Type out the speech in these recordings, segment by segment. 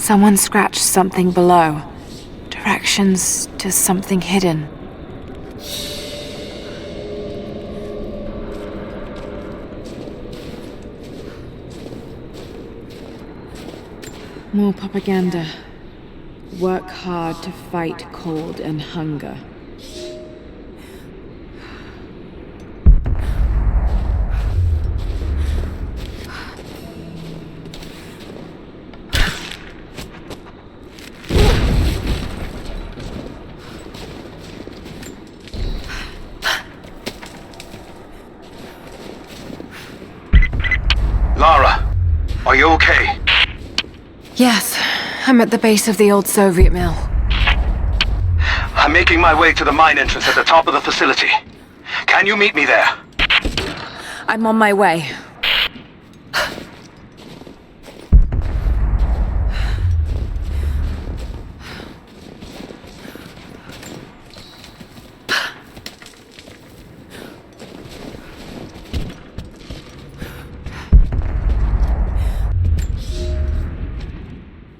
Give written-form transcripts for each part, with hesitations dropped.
Someone scratched something below. Directions to something hidden. More propaganda. Work hard to fight cold and hunger. Lara, are you okay? Yes, I'm at the base of the old Soviet mill. I'm making my way to the mine entrance at the top of the facility. Can you meet me there? I'm on my way.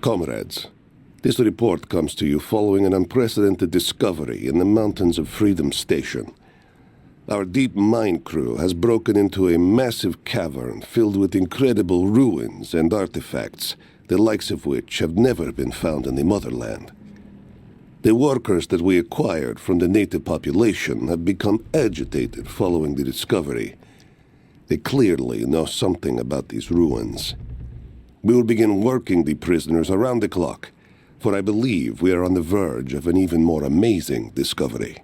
Comrades, this report comes to you following an unprecedented discovery in the mountains of Freedom Station. Our deep mine crew has broken into a massive cavern filled with incredible ruins and artifacts, the likes of which have never been found in the motherland. The workers that we acquired from the native population have become agitated following the discovery. They clearly know something about these ruins. We will begin working the prisoners around the clock, for I believe we are on the verge of an even more amazing discovery.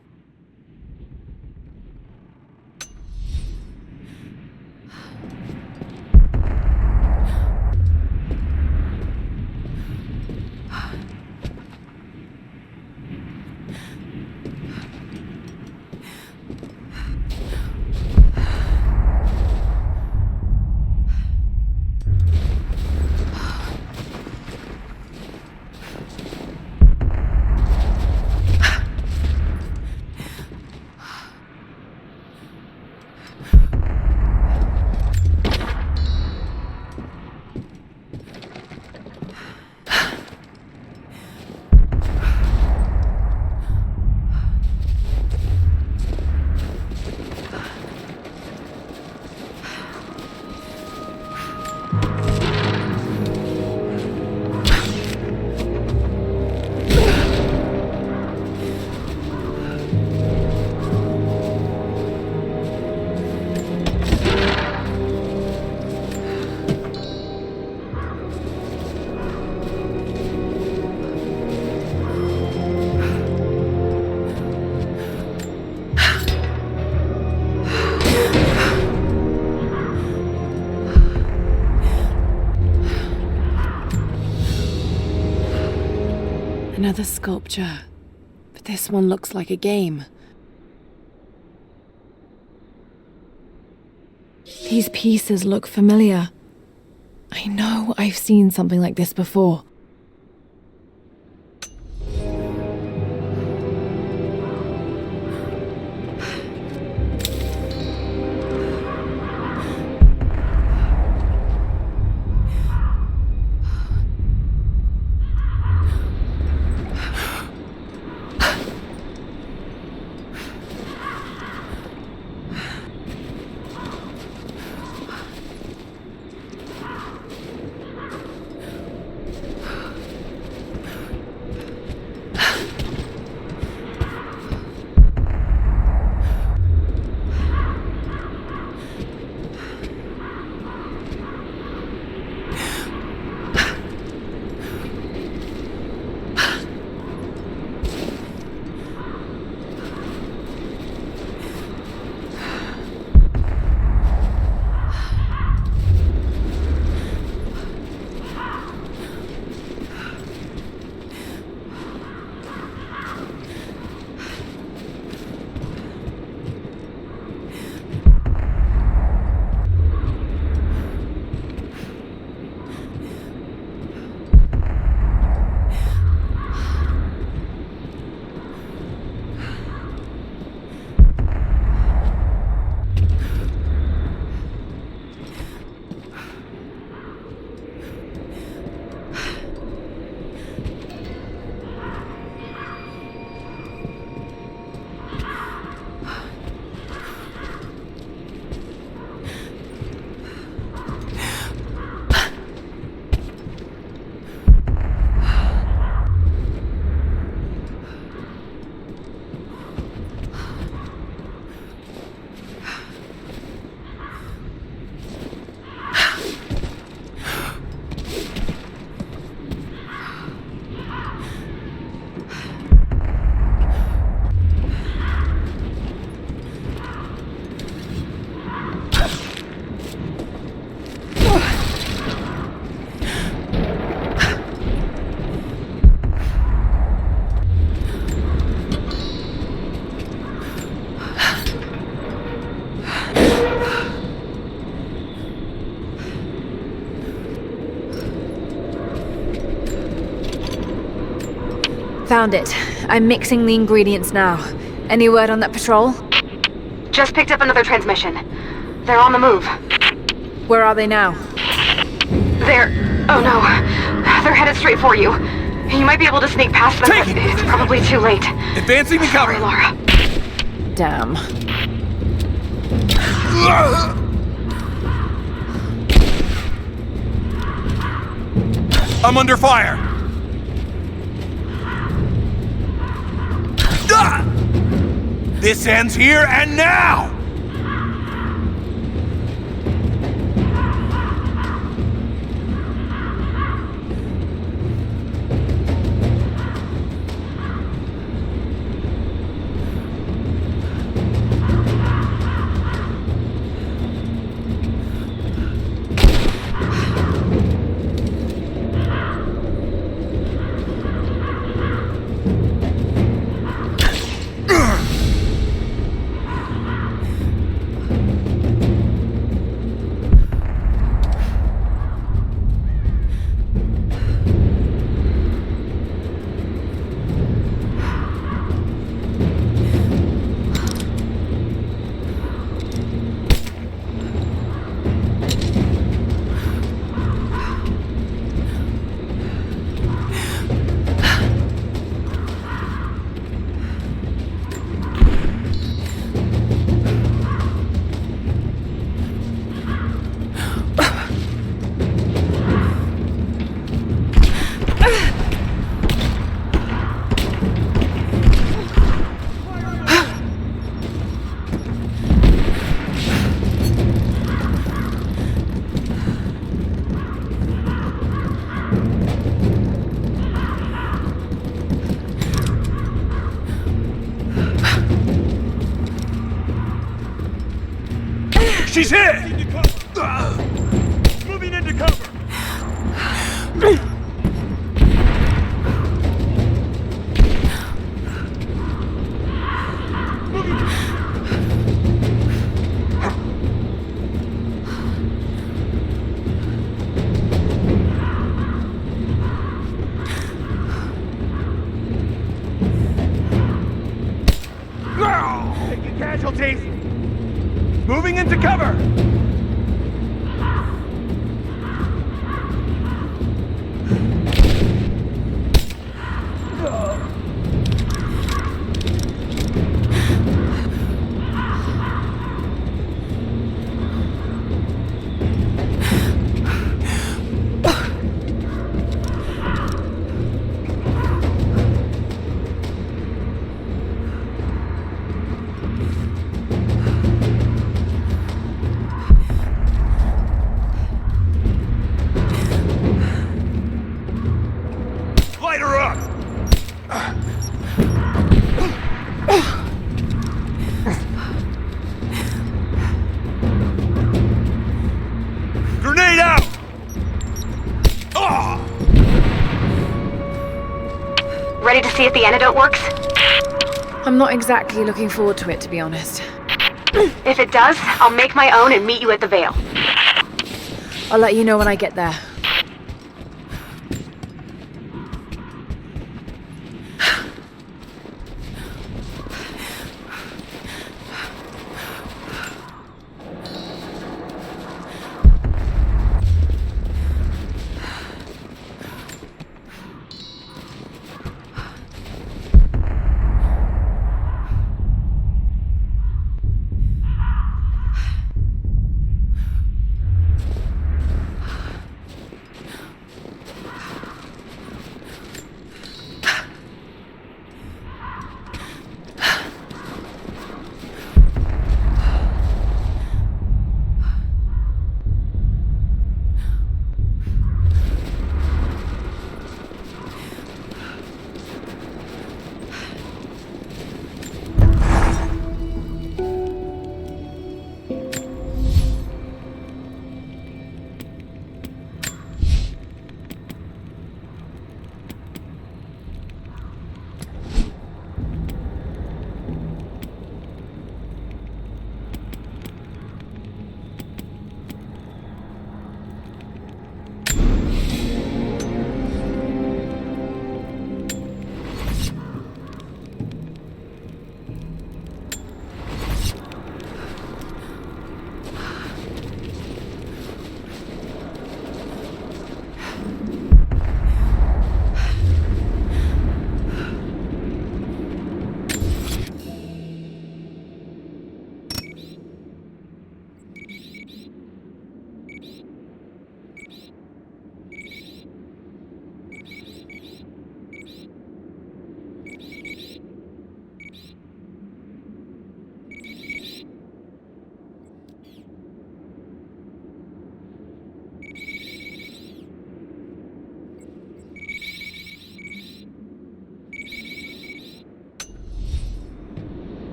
Another sculpture, but this one looks like a game. These pieces look familiar. I know I've seen something like this before. Found it. I'm mixing the ingredients now. Any word on that patrol? Just picked up another transmission. They're on the move. Where are they now? Oh no. They're headed straight for you. You might be able to sneak past them, but it's probably too late. Advancing to cover. Sorry, Laura. Damn. I'm under fire. This ends here and now! She's hit! Moving into cover! Taking casualties! Moving into cover! Light her up! Grenade out! Ready to see if the antidote works? I'm not exactly looking forward to it, to be honest. If it does, I'll make my own and meet you at the Veil. I'll let you know when I get there.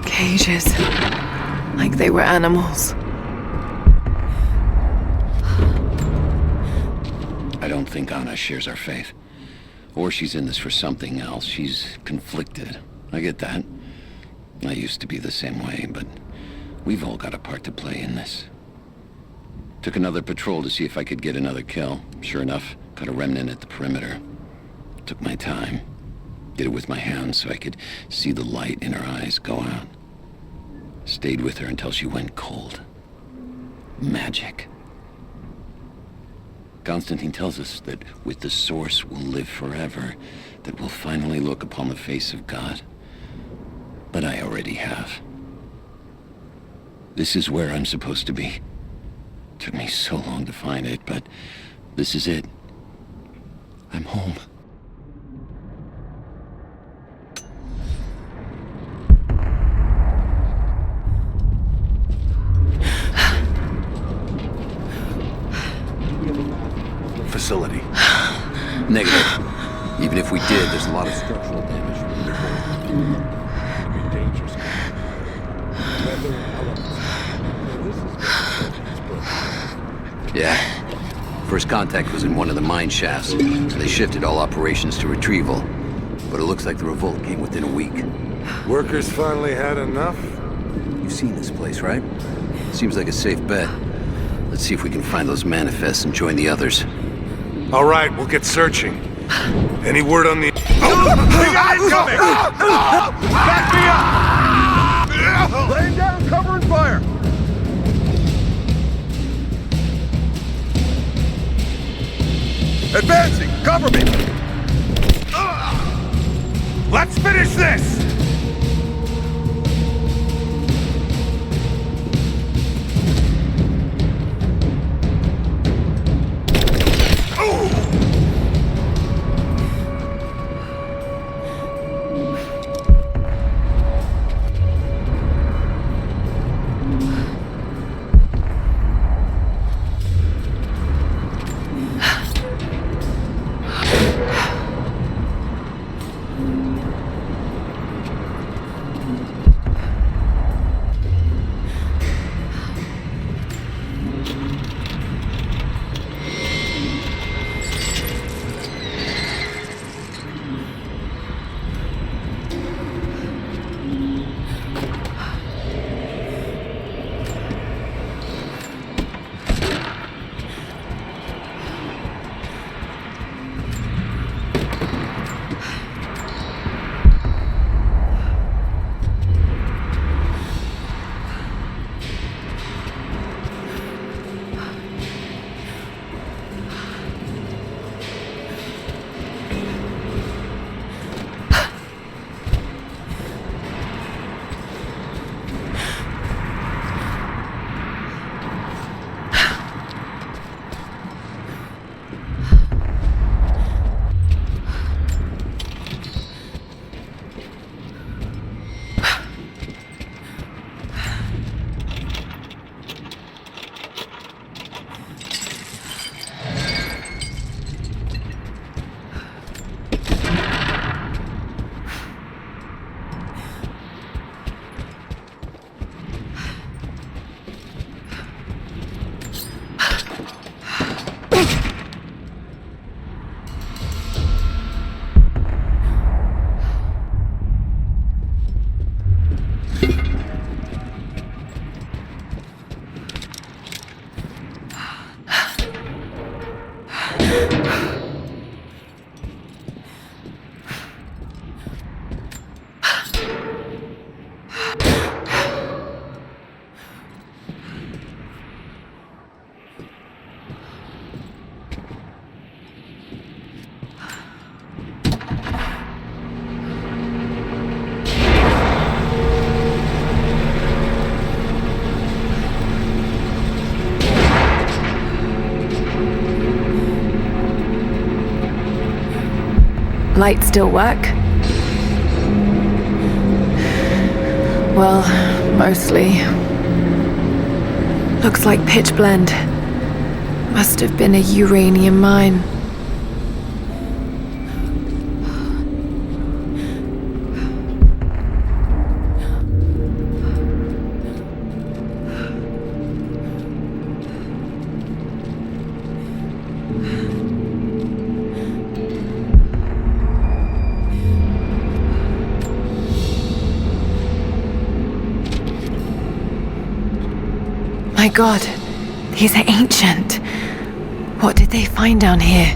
Cages. Like they were animals. I don't think Anna shares our faith. Or she's in this for something else. She's conflicted. I get that. I used to be the same way, but we've all got a part to play in this. Took another patrol to see if I could get another kill. Sure enough, caught a remnant at the perimeter. Took my time. Did it with my hands so I could see the light in her eyes go out. Stayed with her until she went cold. Magic. Constantine tells us that with the Source we'll live forever, that we'll finally look upon the face of God. But I already have. This is where I'm supposed to be. Took me so long to find it, but this is it. I'm home. Facility. Negative. Even if we did, there's a lot of structural damage. Could be dangerous. Weather elements. Yeah. First contact was in one of the mine shafts, and they shifted all operations to retrieval. But it looks like the revolt came within a week. Workers finally had enough? You've seen this place, right? Seems like a safe bet. Let's see if we can find those manifests and join the others. All right, we'll get searching. Any word on the... The guy's coming! Back me up! Laying down cover and fire! Advancing! Cover me! Let's finish this! Lights still work? Well, mostly. Looks like pitch blende. Must have been a uranium mine. My God, these are ancient. What did they find down here?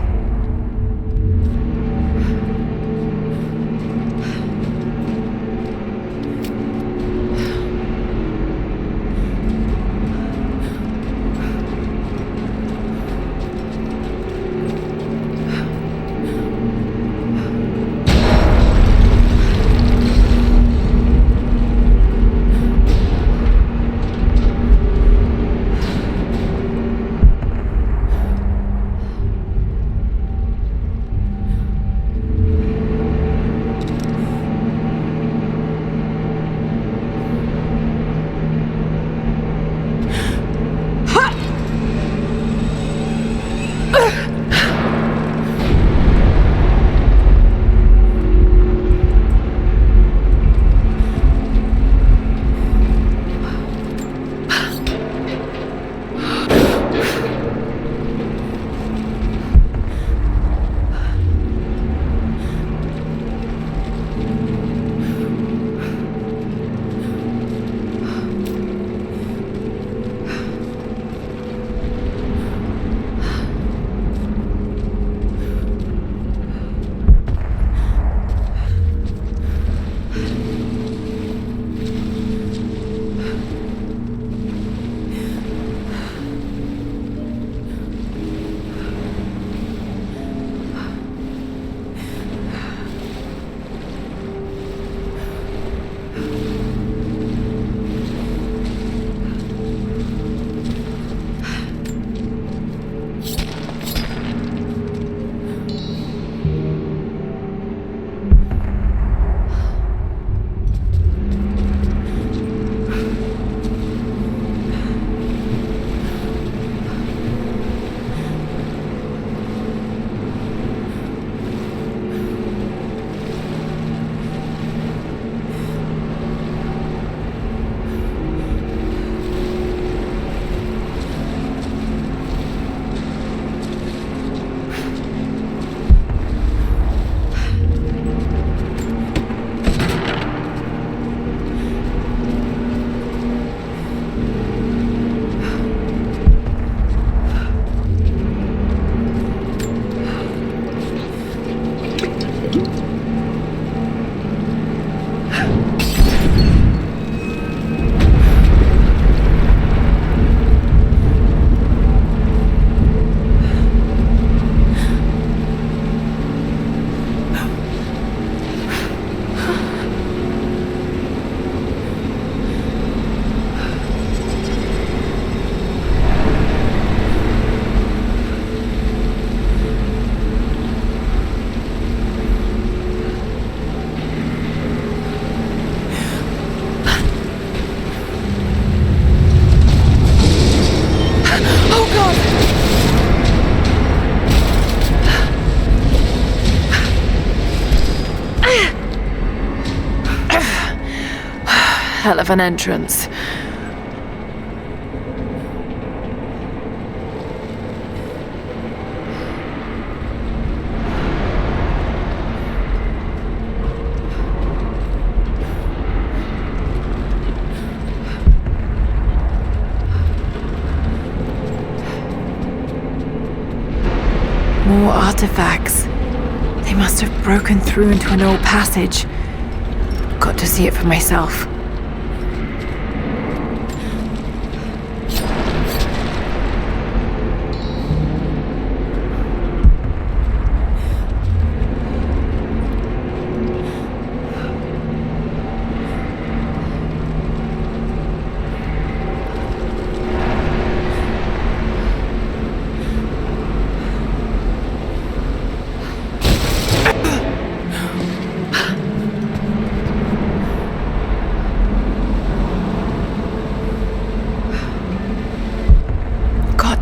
Hell of an entrance. More artifacts. They must have broken through into an old passage. Got to see it for myself.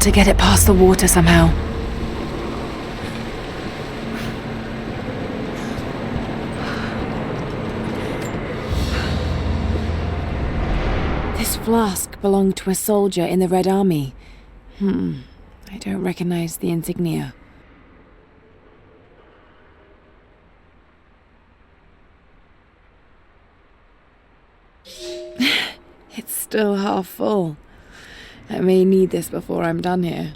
to get it past the water somehow. This flask belonged to a soldier in the Red Army. I don't recognize the insignia. It's still half full. I may need this before I'm done here.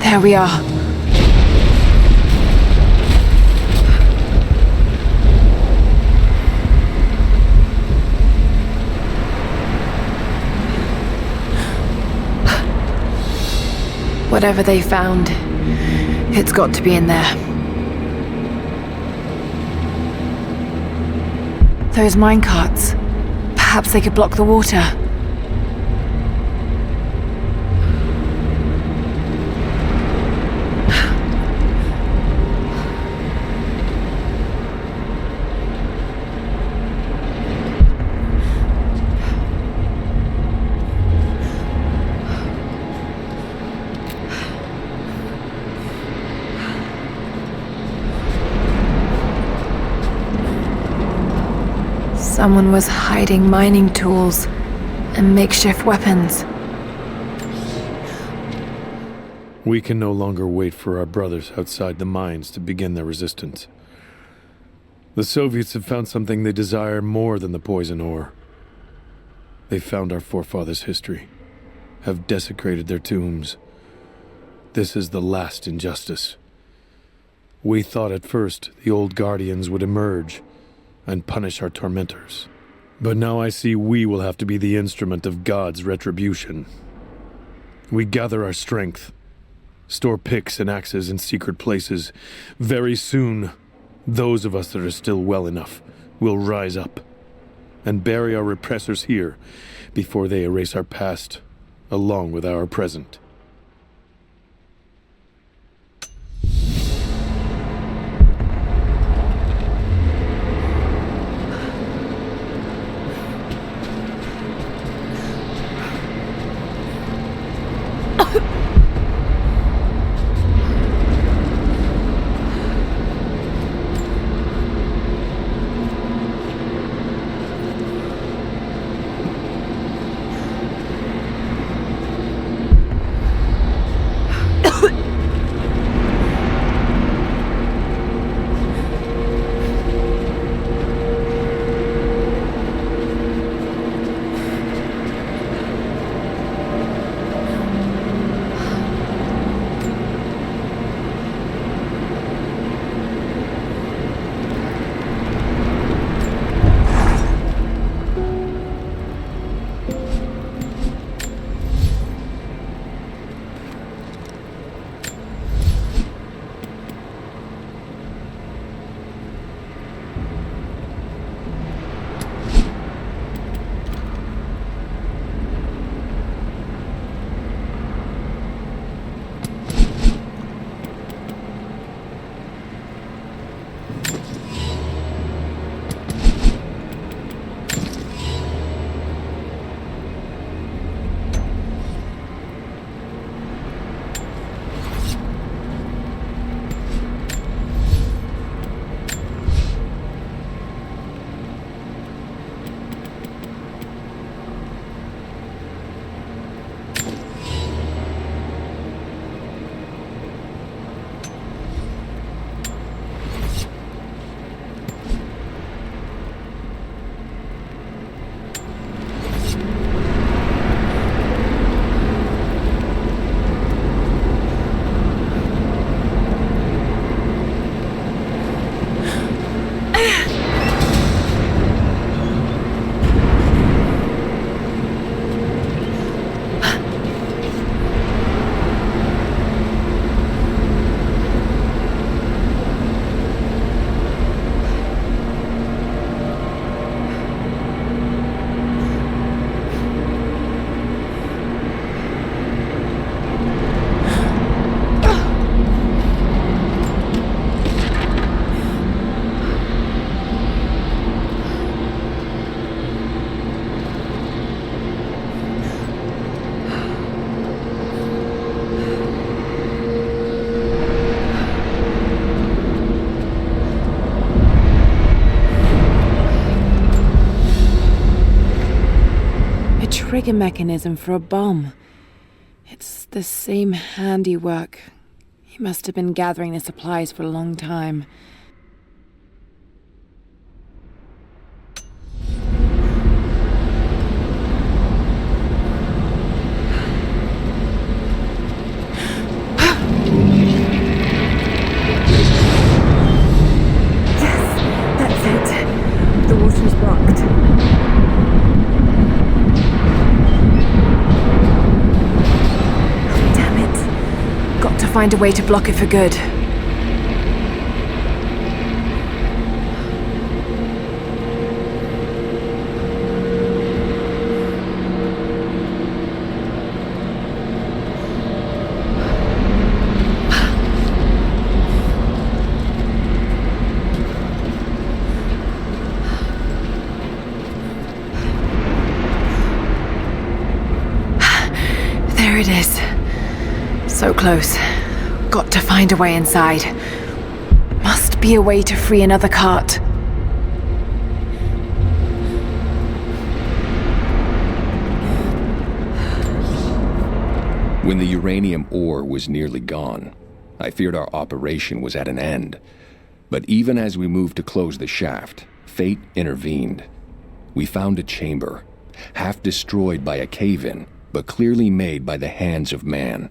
There we are. Whatever they found, it's got to be in there. Those minecarts. Perhaps they could block the water. Someone was hiding mining tools and makeshift weapons. We can no longer wait for our brothers outside the mines to begin their resistance. The Soviets have found something they desire more than the poison ore. They found our forefathers' history, have desecrated their tombs. This is the last injustice. We thought at first the old guardians would emerge and punish our tormentors. But now I see we will have to be the instrument of God's retribution. We gather our strength, store picks and axes in secret places. Very soon, those of us that are still well enough will rise up and bury our repressors here before they erase our past along with our present. break-in mechanism for a bomb. It's the same handiwork. He must have been gathering the supplies for a long time. Find a way to block it for good. There it is. So close. Got to find a way inside. Must be a way to free another cart. When the uranium ore was nearly gone, I feared our operation was at an end. But even as we moved to close the shaft, fate intervened. We found a chamber, half destroyed by a cave-in, but clearly made by the hands of man.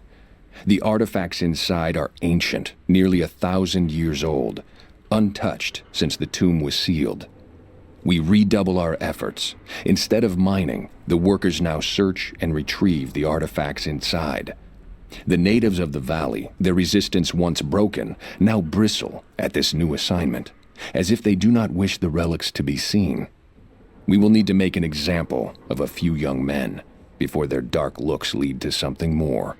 The artifacts inside are ancient, nearly 1,000 years old, untouched since the tomb was sealed. We redouble our efforts. Instead of mining, the workers now search and retrieve the artifacts inside. The natives of the valley, their resistance once broken, now bristle at this new assignment, as if they do not wish the relics to be seen. We will need to make an example of a few young men before their dark looks lead to something more.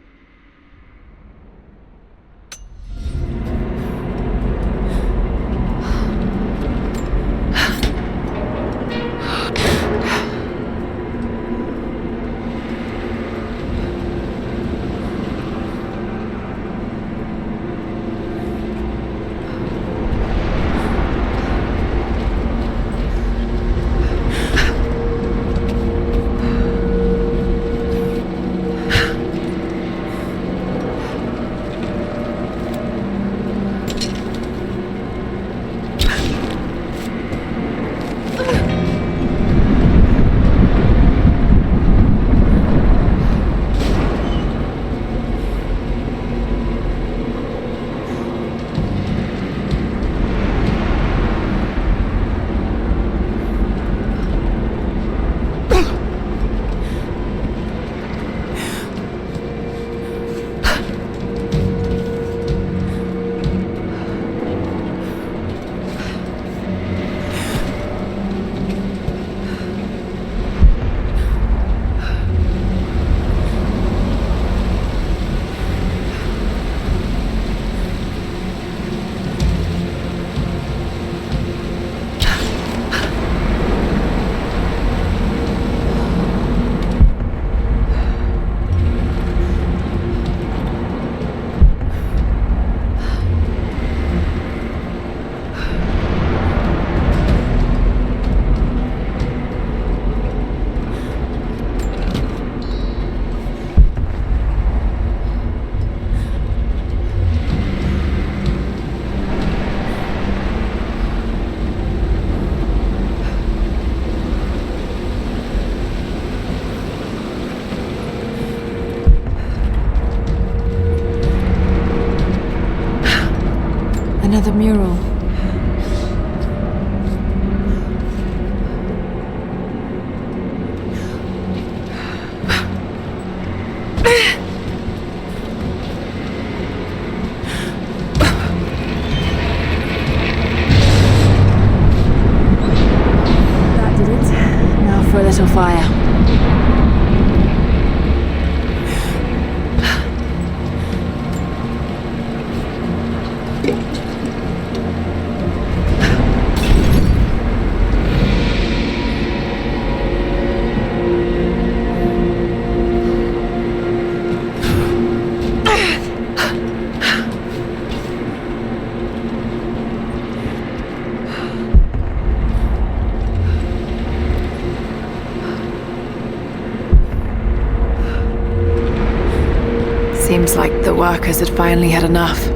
Another mural. That did it. Now for a little fire. workers had finally had enough.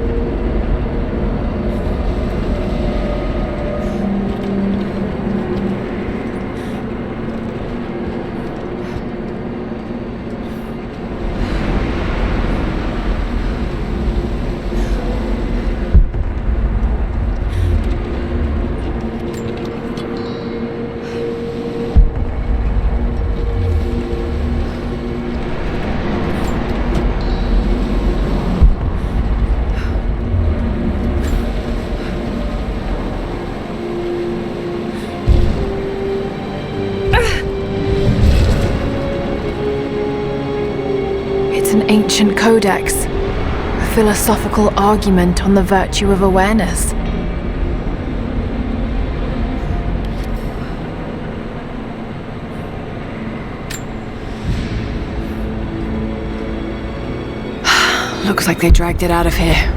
An ancient codex, a philosophical argument on the virtue of awareness. Looks like they dragged it out of here.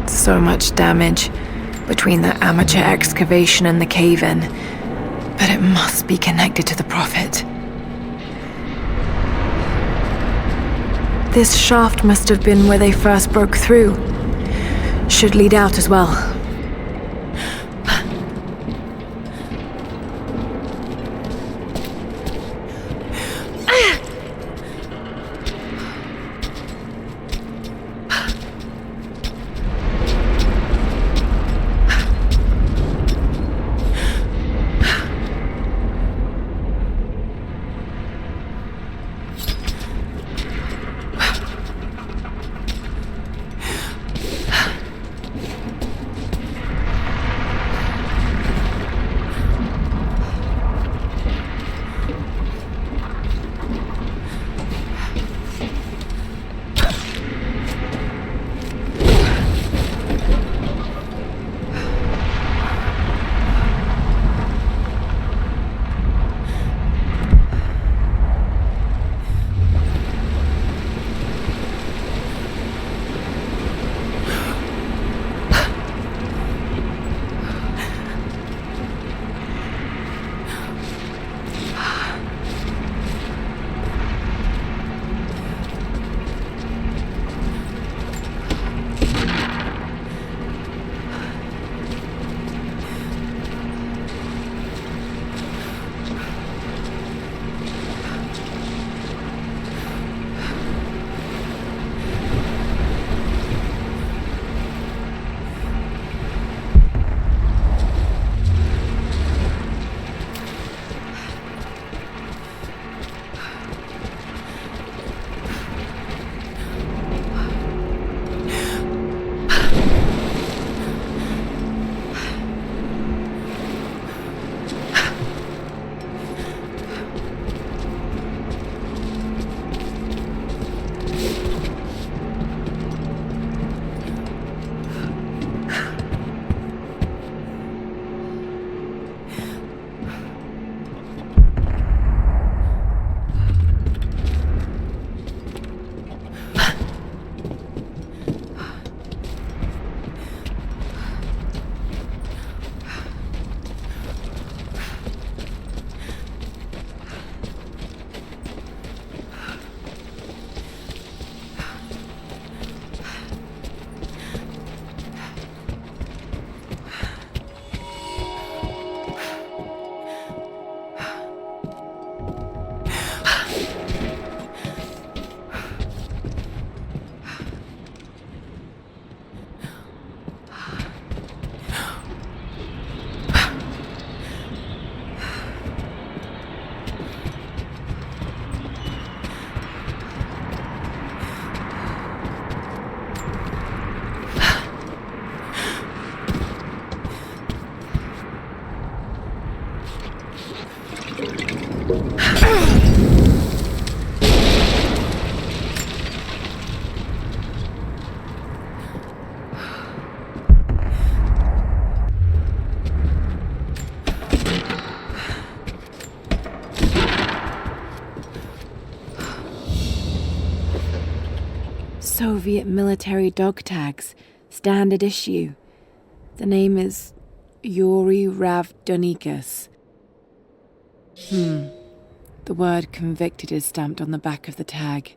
So much damage between the amateur excavation and the cave-in, but it must be connected to the Prophet. This shaft must have been where they first broke through. Should lead out as well. Soviet military dog tags, standard issue. The name is Yuri Ravdonikas. The word convicted is stamped on the back of the tag.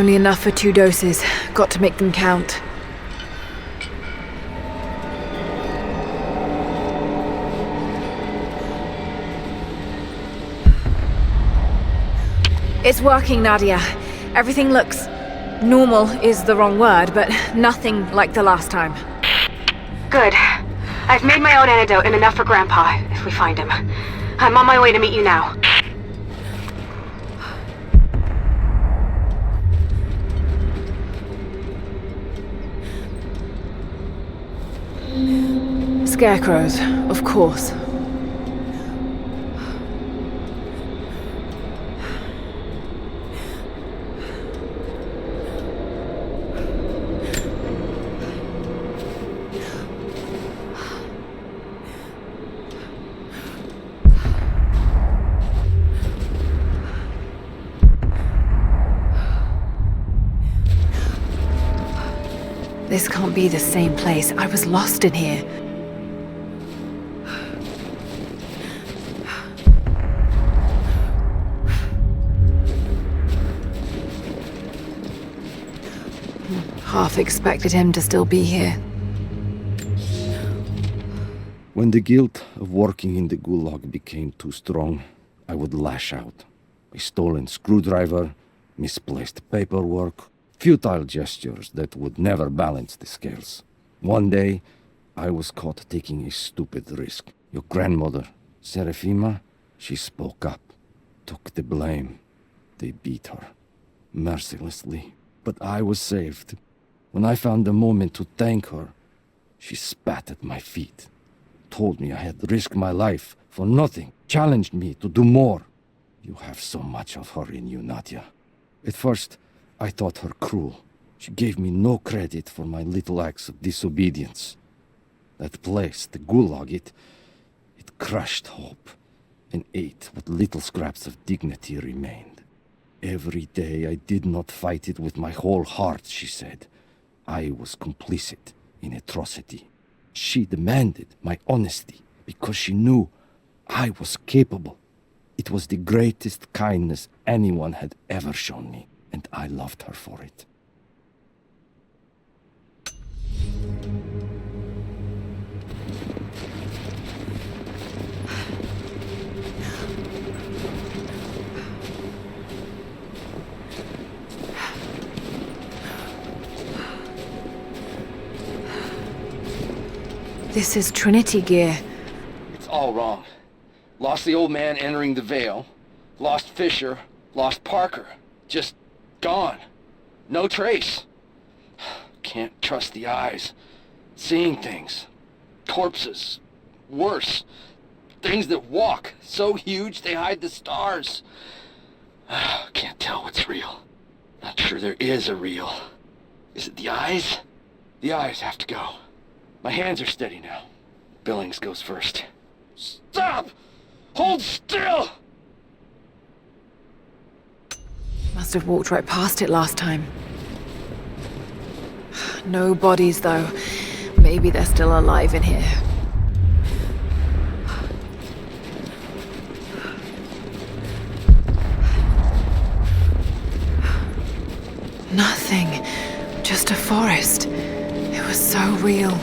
Only enough for 2 doses. Got to make them count. It's working, Nadia. Everything looks... normal is the wrong word, but nothing like the last time. Good. I've made my own antidote and enough for Grandpa, if we find him. I'm on my way to meet you now. Scarecrows, of course. This can't be the same place. I was lost in here. Half expected him to still be here. When the guilt of working in the gulag became too strong, I would lash out. A stolen screwdriver, misplaced paperwork, futile gestures that would never balance the scales. One day, I was caught taking a stupid risk. Your grandmother, Serafima, she spoke up, took the blame. They beat her, mercilessly. But I was saved. When I found the moment to thank her, she spat at my feet, told me I had risked my life for nothing, challenged me to do more. You have so much of her in you, Nadia. At first, I thought her cruel. She gave me no credit for my little acts of disobedience. That place, the gulag, it crushed hope and ate what little scraps of dignity remained. Every day I did not fight it with my whole heart, she said. I was complicit in atrocity. She demanded my honesty because she knew I was capable. It was the greatest kindness anyone had ever shown me, and I loved her for it. This is Trinity gear. It's all wrong. Lost the old man entering the Veil. Lost Fisher. Lost Parker. Just gone. No trace. Can't trust the eyes. Seeing things. Corpses. Worse. Things that walk. So huge they hide the stars. Can't tell what's real. Not sure there is a real. Is it the eyes? The eyes have to go. My hands are steady now. Billings goes first. Stop! Hold still! Must have walked right past it last time. No bodies, though. Maybe they're still alive in here. Nothing. Just a forest. It was so real.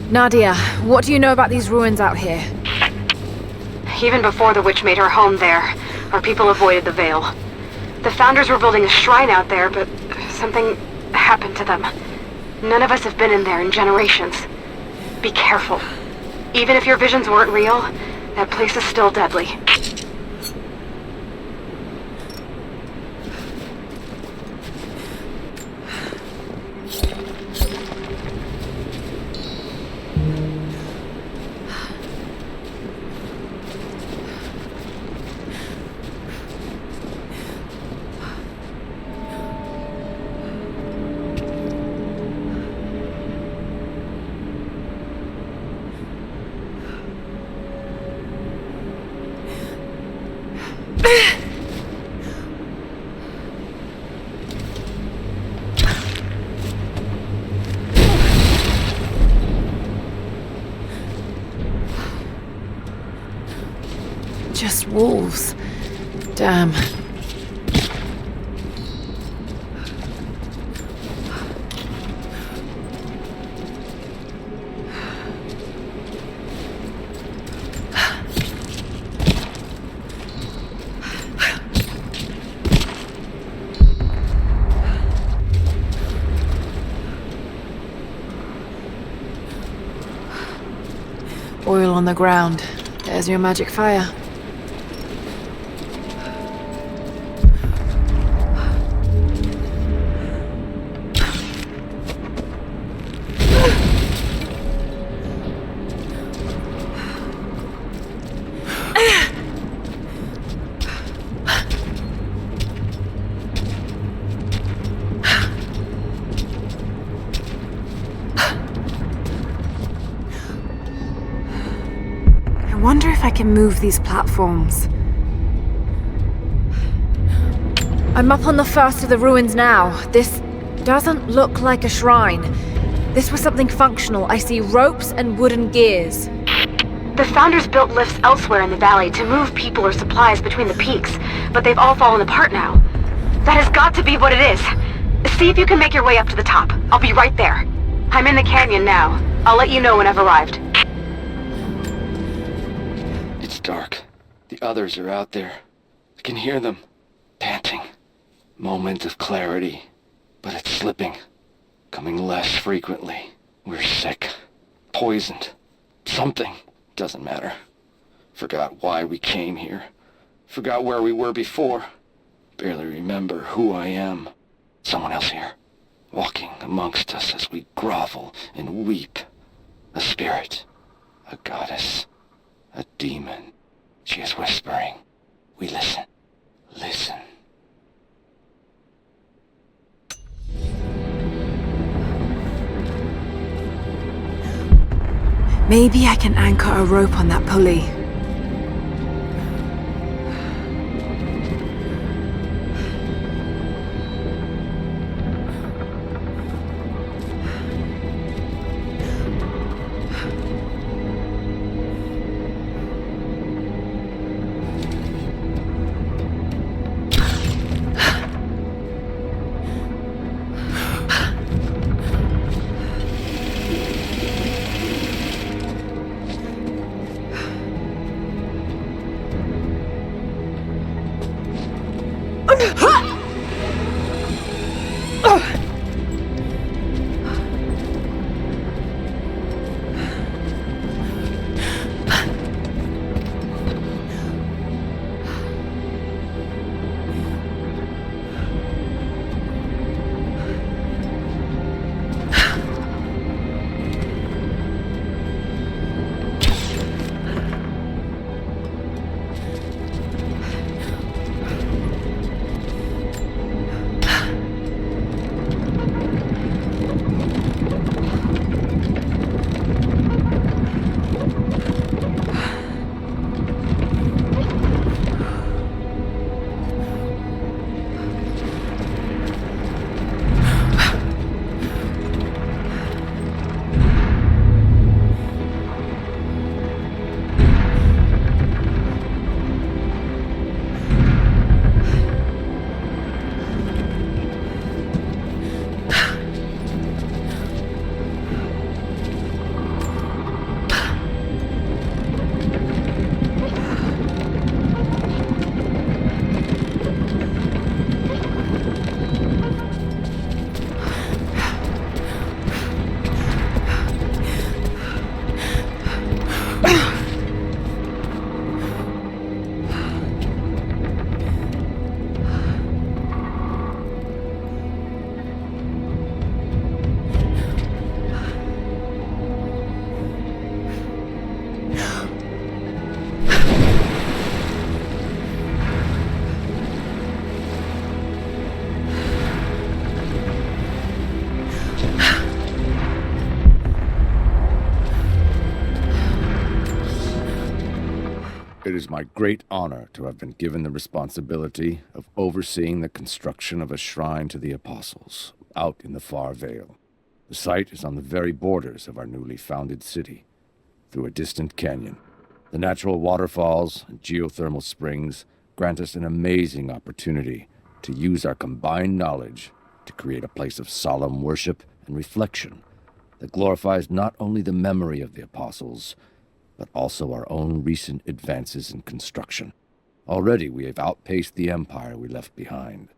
Nadia, what do you know about these ruins out here? Even before the witch made her home there, our people avoided the Veil. The founders were building a shrine out there, but something happened to them. None of us have been in there in generations. Be careful. Even if your visions weren't real, that place is still deadly. just wolves. Damn. Oil on the ground. There's your magic fire. I wonder if I can move these platforms. I'm up on the first of the ruins now. This doesn't look like a shrine. This was something functional. I see ropes and wooden gears. The Founders built lifts elsewhere in the valley to move people or supplies between the peaks, but they've all fallen apart now. That has got to be what it is. See if you can make your way up to the top. I'll be right there. I'm in the canyon now. I'll let you know when I've arrived. It's dark. The others are out there. I can hear them, panting. Moment of clarity, but it's slipping. Coming less frequently. We're sick. Poisoned. Something. Doesn't matter. Forgot why we came here. Forgot where we were before. Barely remember who I am. Someone else here. Walking amongst us as we grovel and weep. A spirit. A goddess. A demon. She is whispering. We listen. Listen. Maybe I can anchor a rope on that pulley. It is my great honor to have been given the responsibility of overseeing the construction of a shrine to the Apostles out in the far Vale. The site is on the very borders of our newly founded city, through a distant canyon. The natural waterfalls and geothermal springs grant us an amazing opportunity to use our combined knowledge to create a place of solemn worship and reflection that glorifies not only the memory of the apostles, but also our own recent advances in construction. Already we have outpaced the empire we left behind.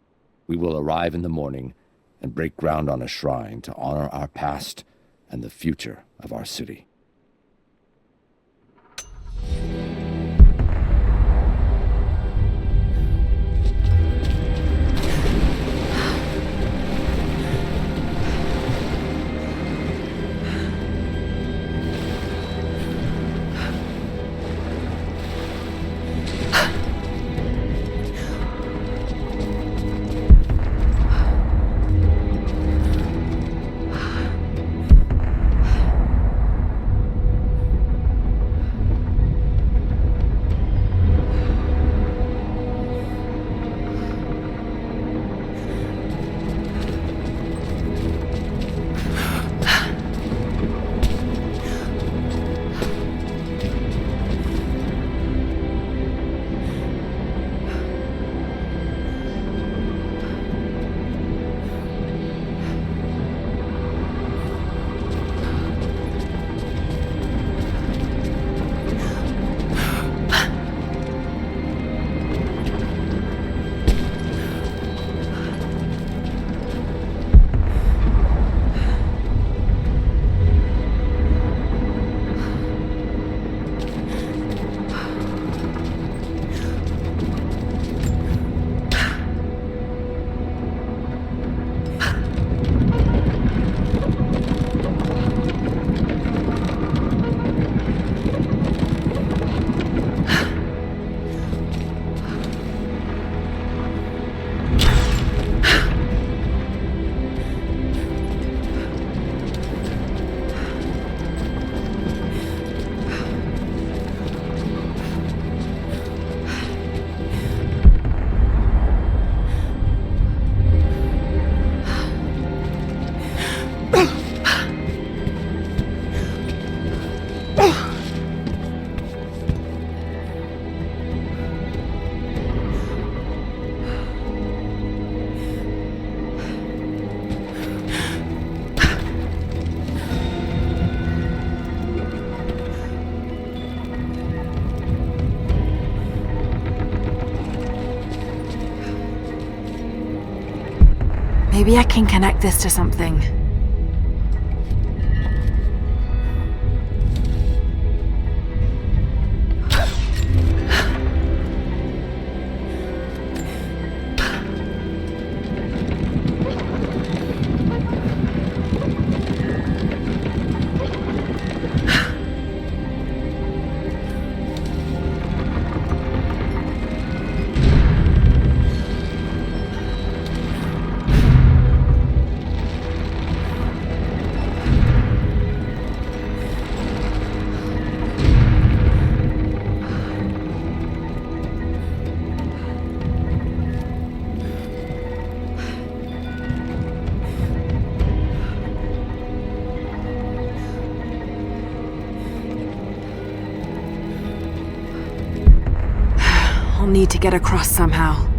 We will arrive in the morning and break ground on a shrine to honor our past and the future of our city. Maybe I can connect this to something. I'll need to get across somehow.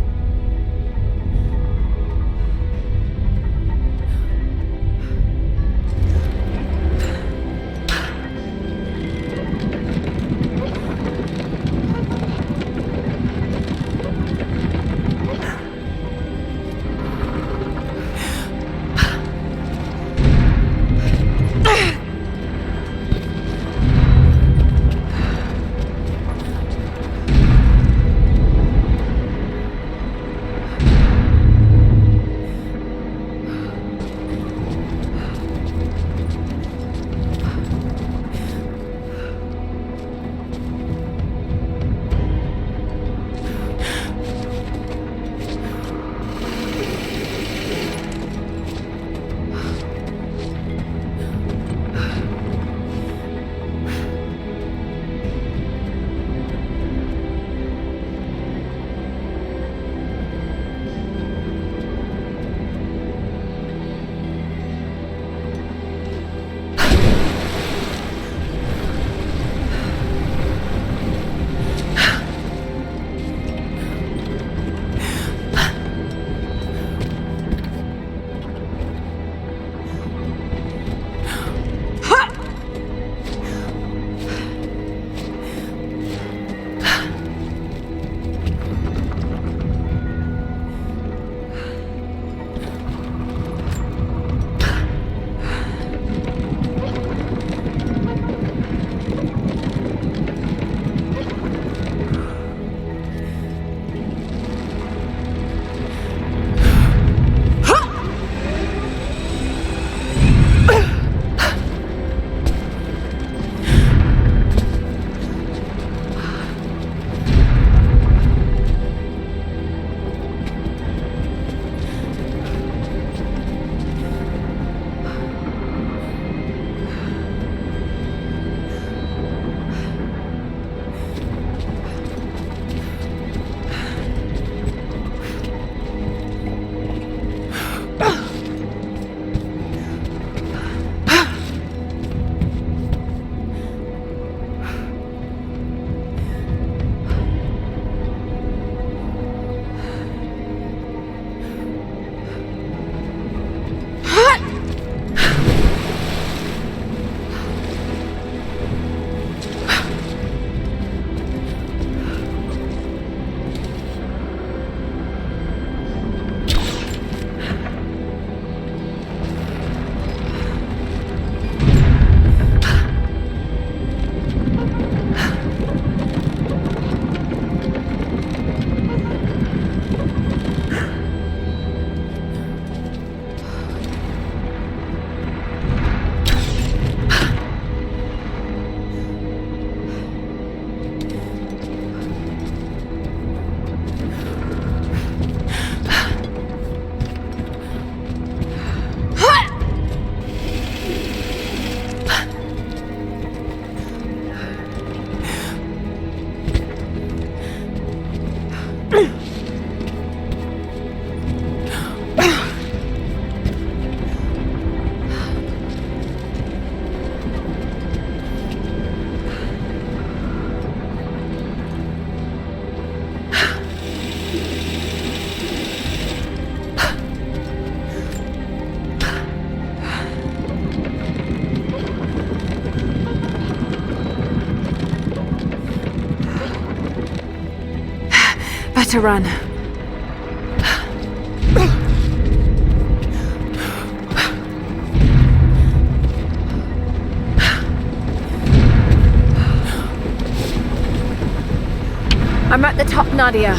Better run. I'm at the top, Nadia.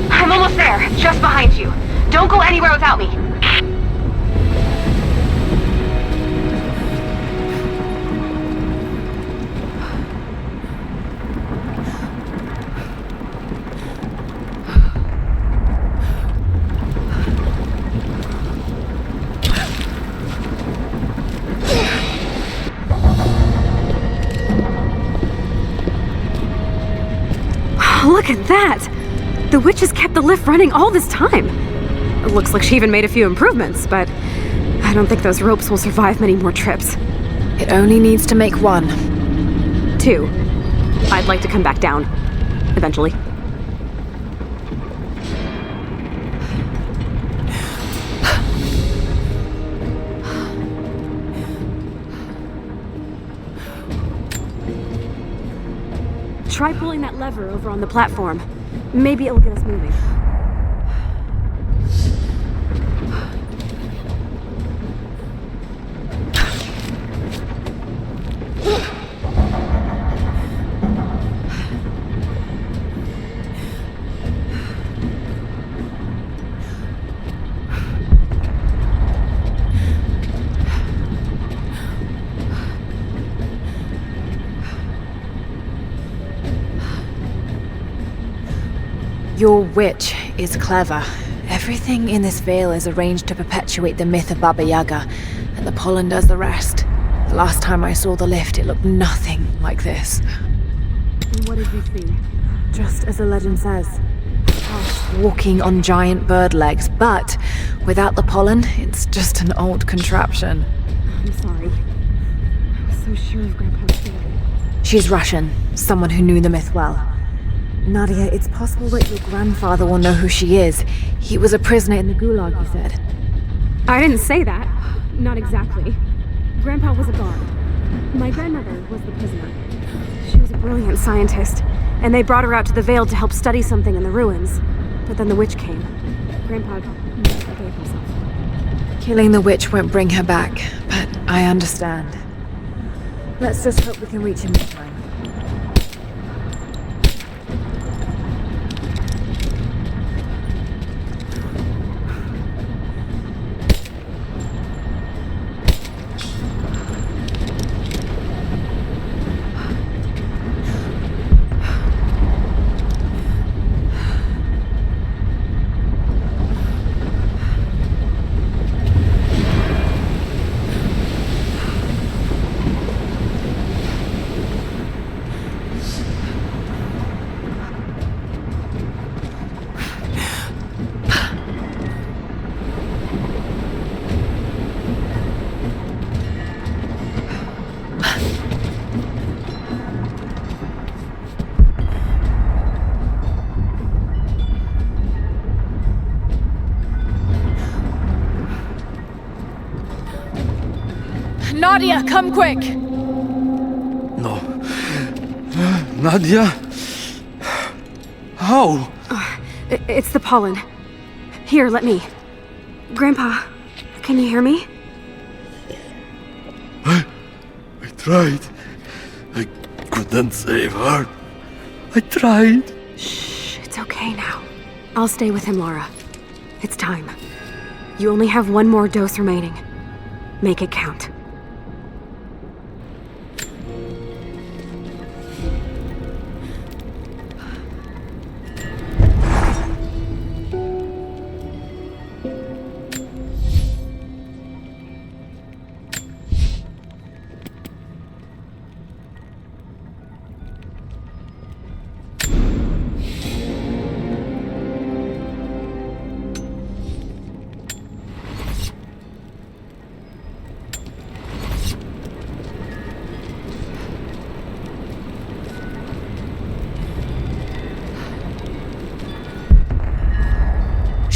I'm almost there, just behind you. Don't go anywhere without me. Look at that! The witch has kept the lift running all this time. It looks like she even made a few improvements, but I don't think those ropes will survive many more trips. It only needs to make one. 2. I'd like to come back down. Eventually. Try pulling that lever over on the platform. Maybe it'll get us moving. Your witch is clever. Everything in this veil is arranged to perpetuate the myth of Baba Yaga, and the pollen does the rest. The last time I saw the lift, it looked nothing like this. And what did you see? Just as the legend says. Walking on giant bird legs, but without the pollen, it's just an old contraption. I'm sorry. I was so sure of Grandpa's story. She's Russian, someone who knew the myth well. Nadia, it's possible that your grandfather will know who she is. He was a prisoner in the Gulag, you said. I didn't say that. Not exactly. Grandpa was a guard. My grandmother was the prisoner. She was a brilliant scientist, and they brought her out to the Vale to help study something in the ruins. But then the witch came. Grandpa gave himself. Killing the witch won't bring her back, but I understand. Let's just hope we can reach him this time. Nadia, come quick! No. Nadia? How? It's the pollen. Here, let me. Grandpa, can you hear me? I tried. I couldn't save her. I tried. Shh, it's okay now. I'll stay with him, Laura. It's time. You only have one more dose remaining. Make it count.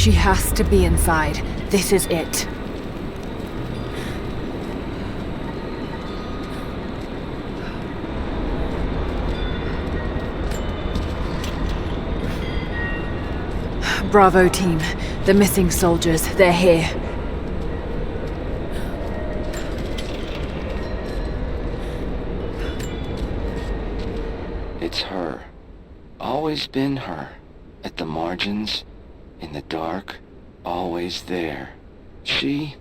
She has to be inside. This is it. Bravo team. The missing soldiers, they're here. It's her. Always been her. At the margins, in the dark, always there. She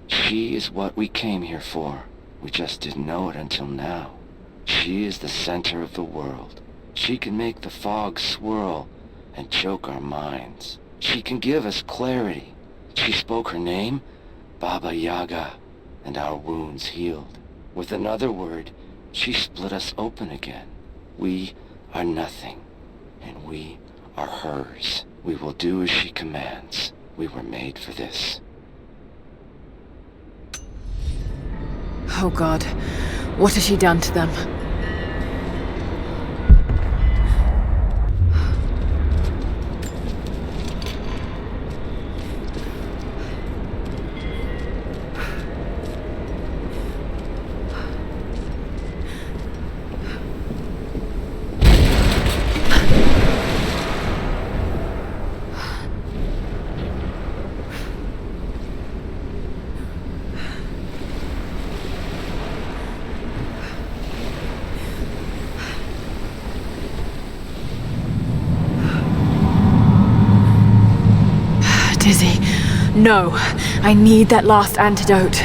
is what we came here for. We just didn't know it until now. She is the center of the world. She can make the fog swirl and choke our minds. She can give us clarity. She spoke her name, Baba Yaga, and our wounds healed. With another word, she split us open again. We are nothing, and we are hers. We will do as she commands. We were made for this. Oh God, what has she done to them? Dizzy. No, I need that last antidote.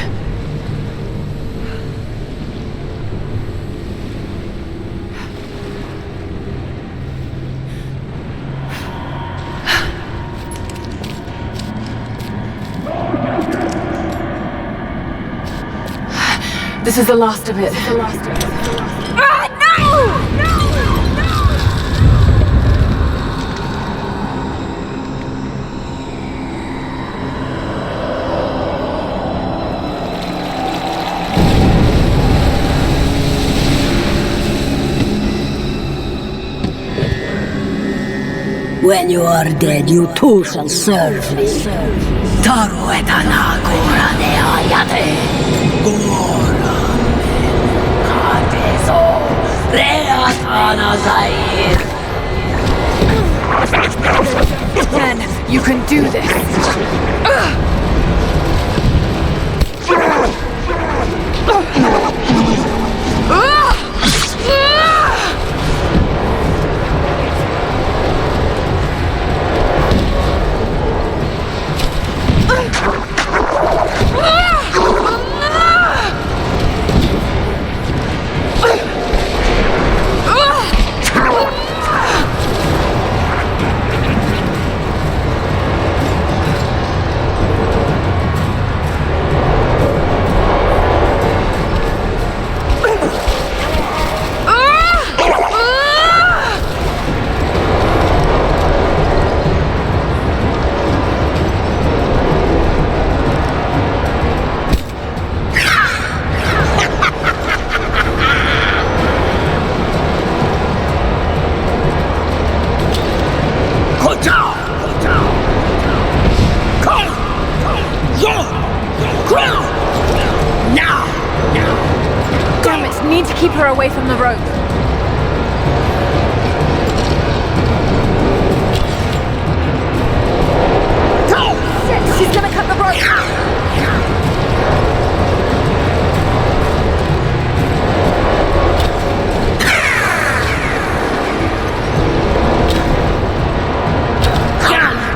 This is the last of it. Ah, no! No! When you are dead, you too shall serve me. Taru etana gora de ayate. Gora katezo reatana zair. Men, you can do this. Need to keep her away from the rope. Shit, she's gonna cut the rope.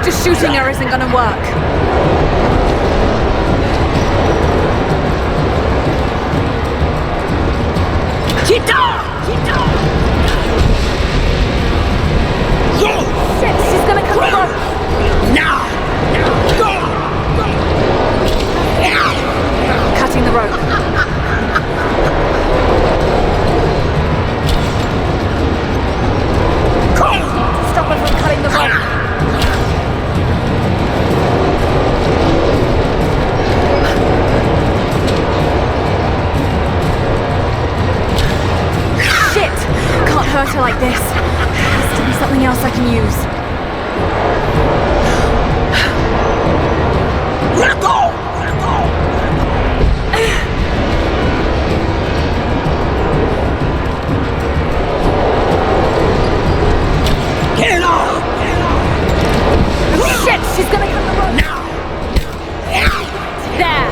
Just shooting her isn't gonna work. Shit, she's gonna cut the rope. Now! Cutting the rope. Stop her from cutting the rope. Can't hurt her like this. Has to be something else I can use. Let go! Get off! Shit, she's gonna cut the rope. Now! There.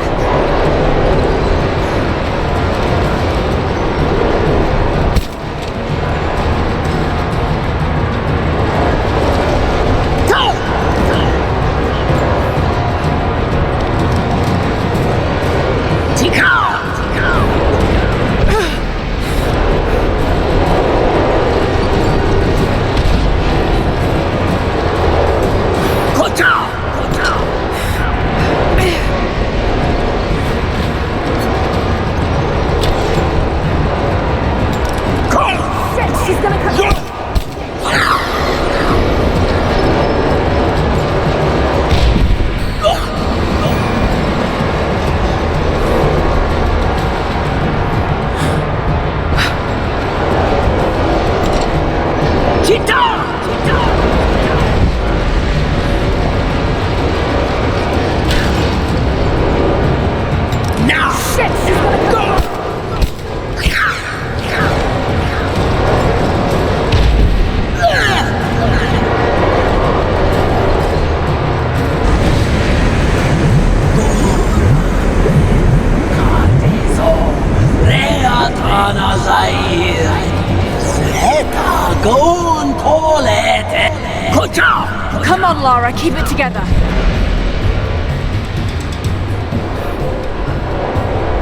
Come on, Lara, keep it together.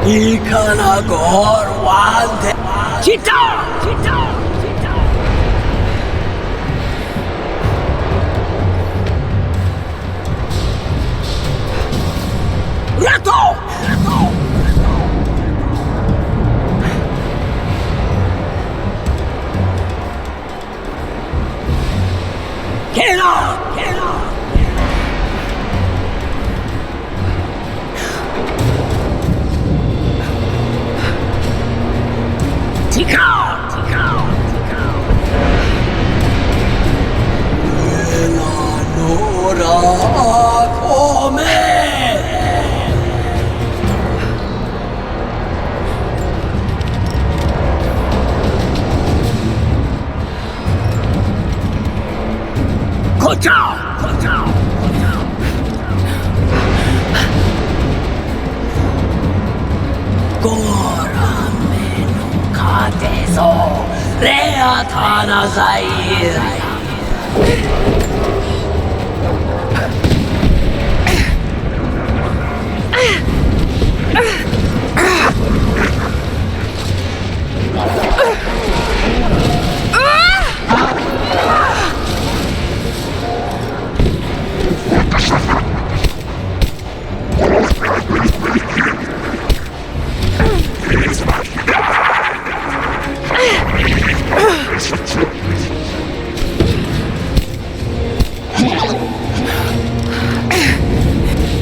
Ikana gor wante. Chita! Rato! Get off!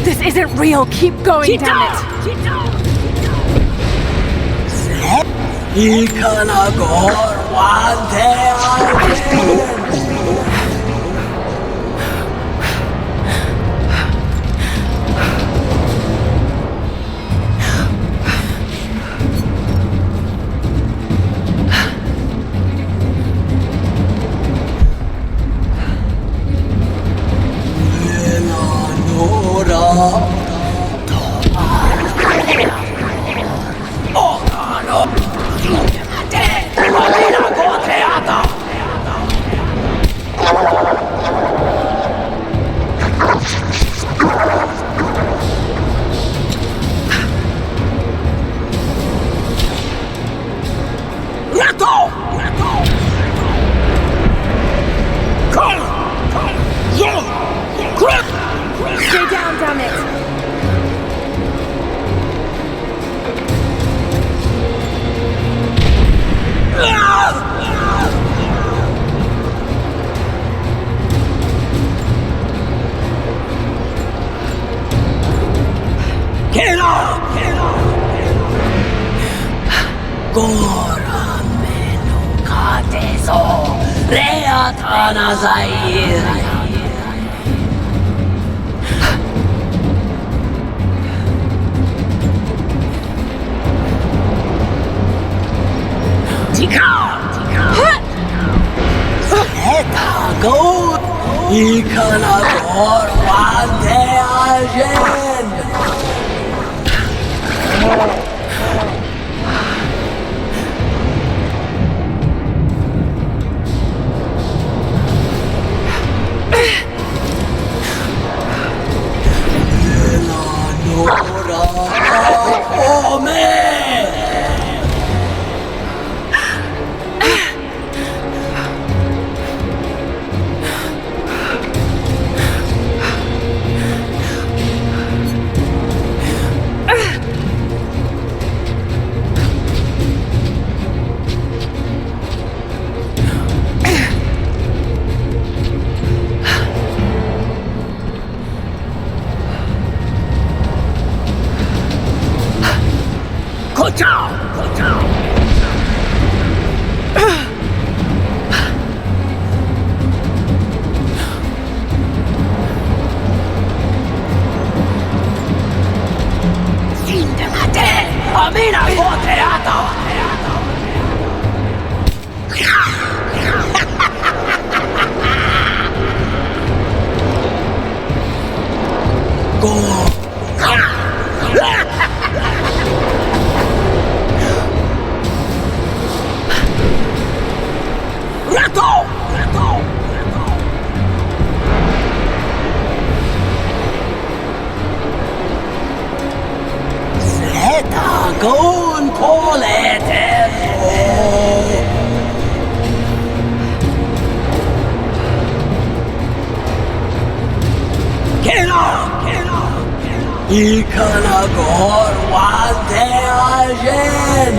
This isn't real. Keep going, damn it. Ikana gor wante. Stay down, damn it. Get off! Gora menu kateso reatana zair. Etagot ikanagor wande ajen. Nora ome. Gon polete. Ikanagor wande ajen.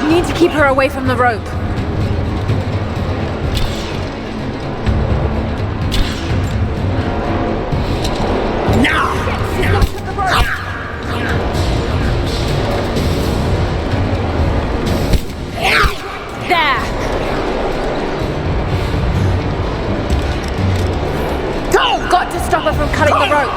Need to keep her away from the rope. There! Got to stop her from cutting the rope.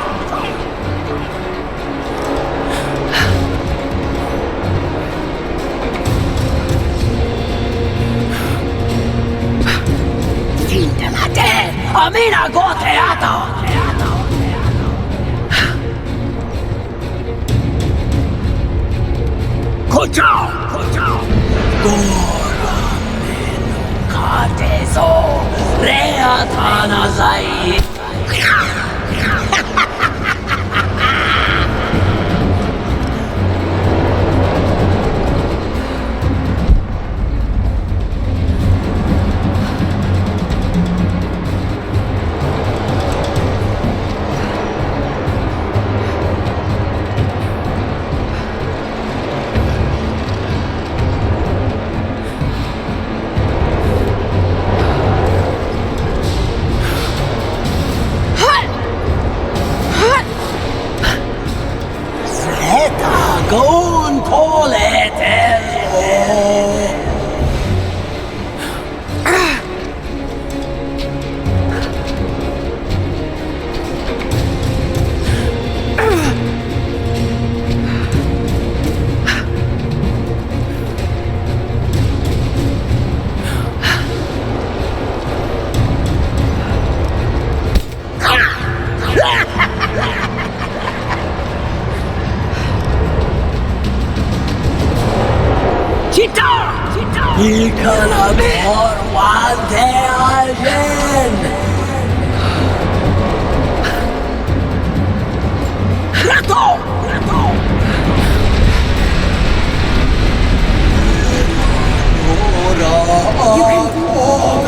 Amina go teatro. Kochao, kochao. Gora menu kateso rea tanazai. You can do it.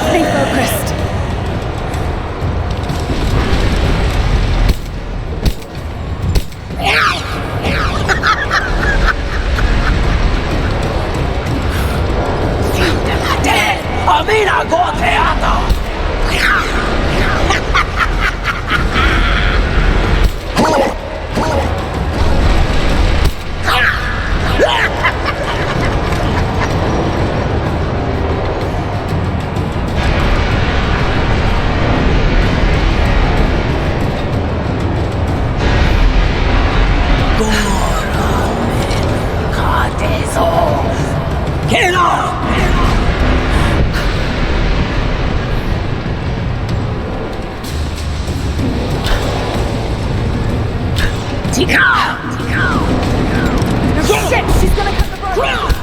Stay focused. Amina Goteata! Get up! Shit, she's gonna cut the rope.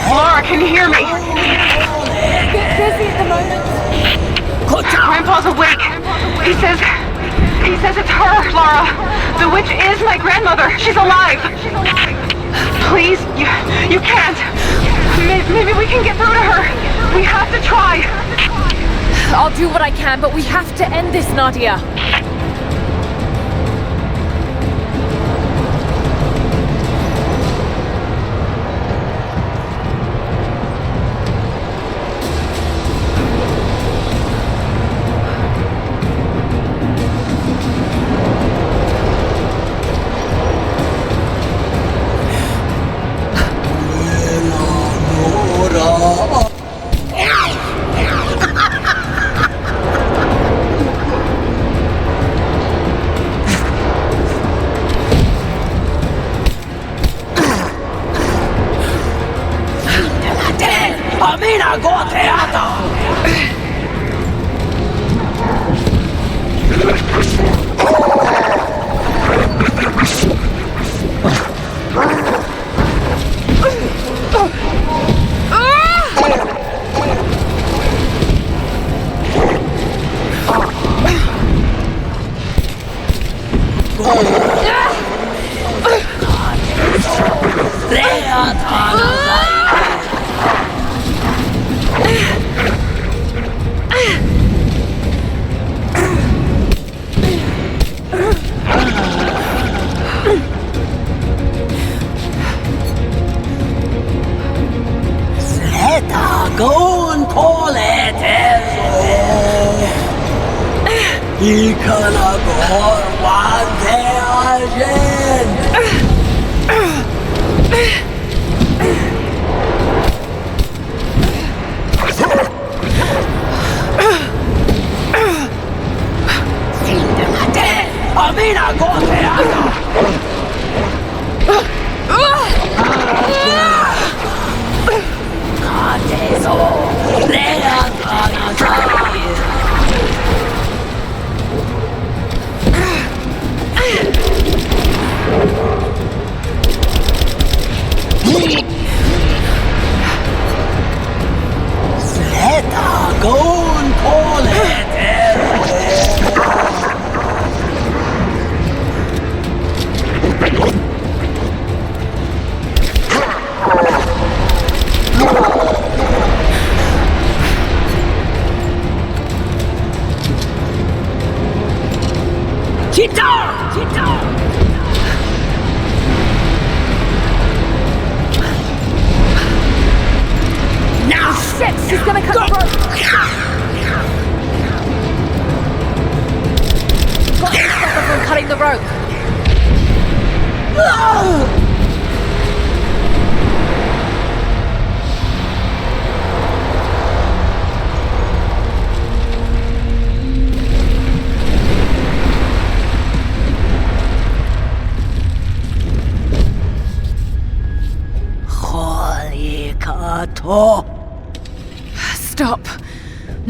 Laura, can you hear me? Busy at the moment. Grandpa's awake. He says it's her, Laura. The witch is my grandmother. She's alive. Please, you can't. Maybe we can get through to her. We have to try. I'll do what I can, but we have to end this, Nadia. Amina Goteata!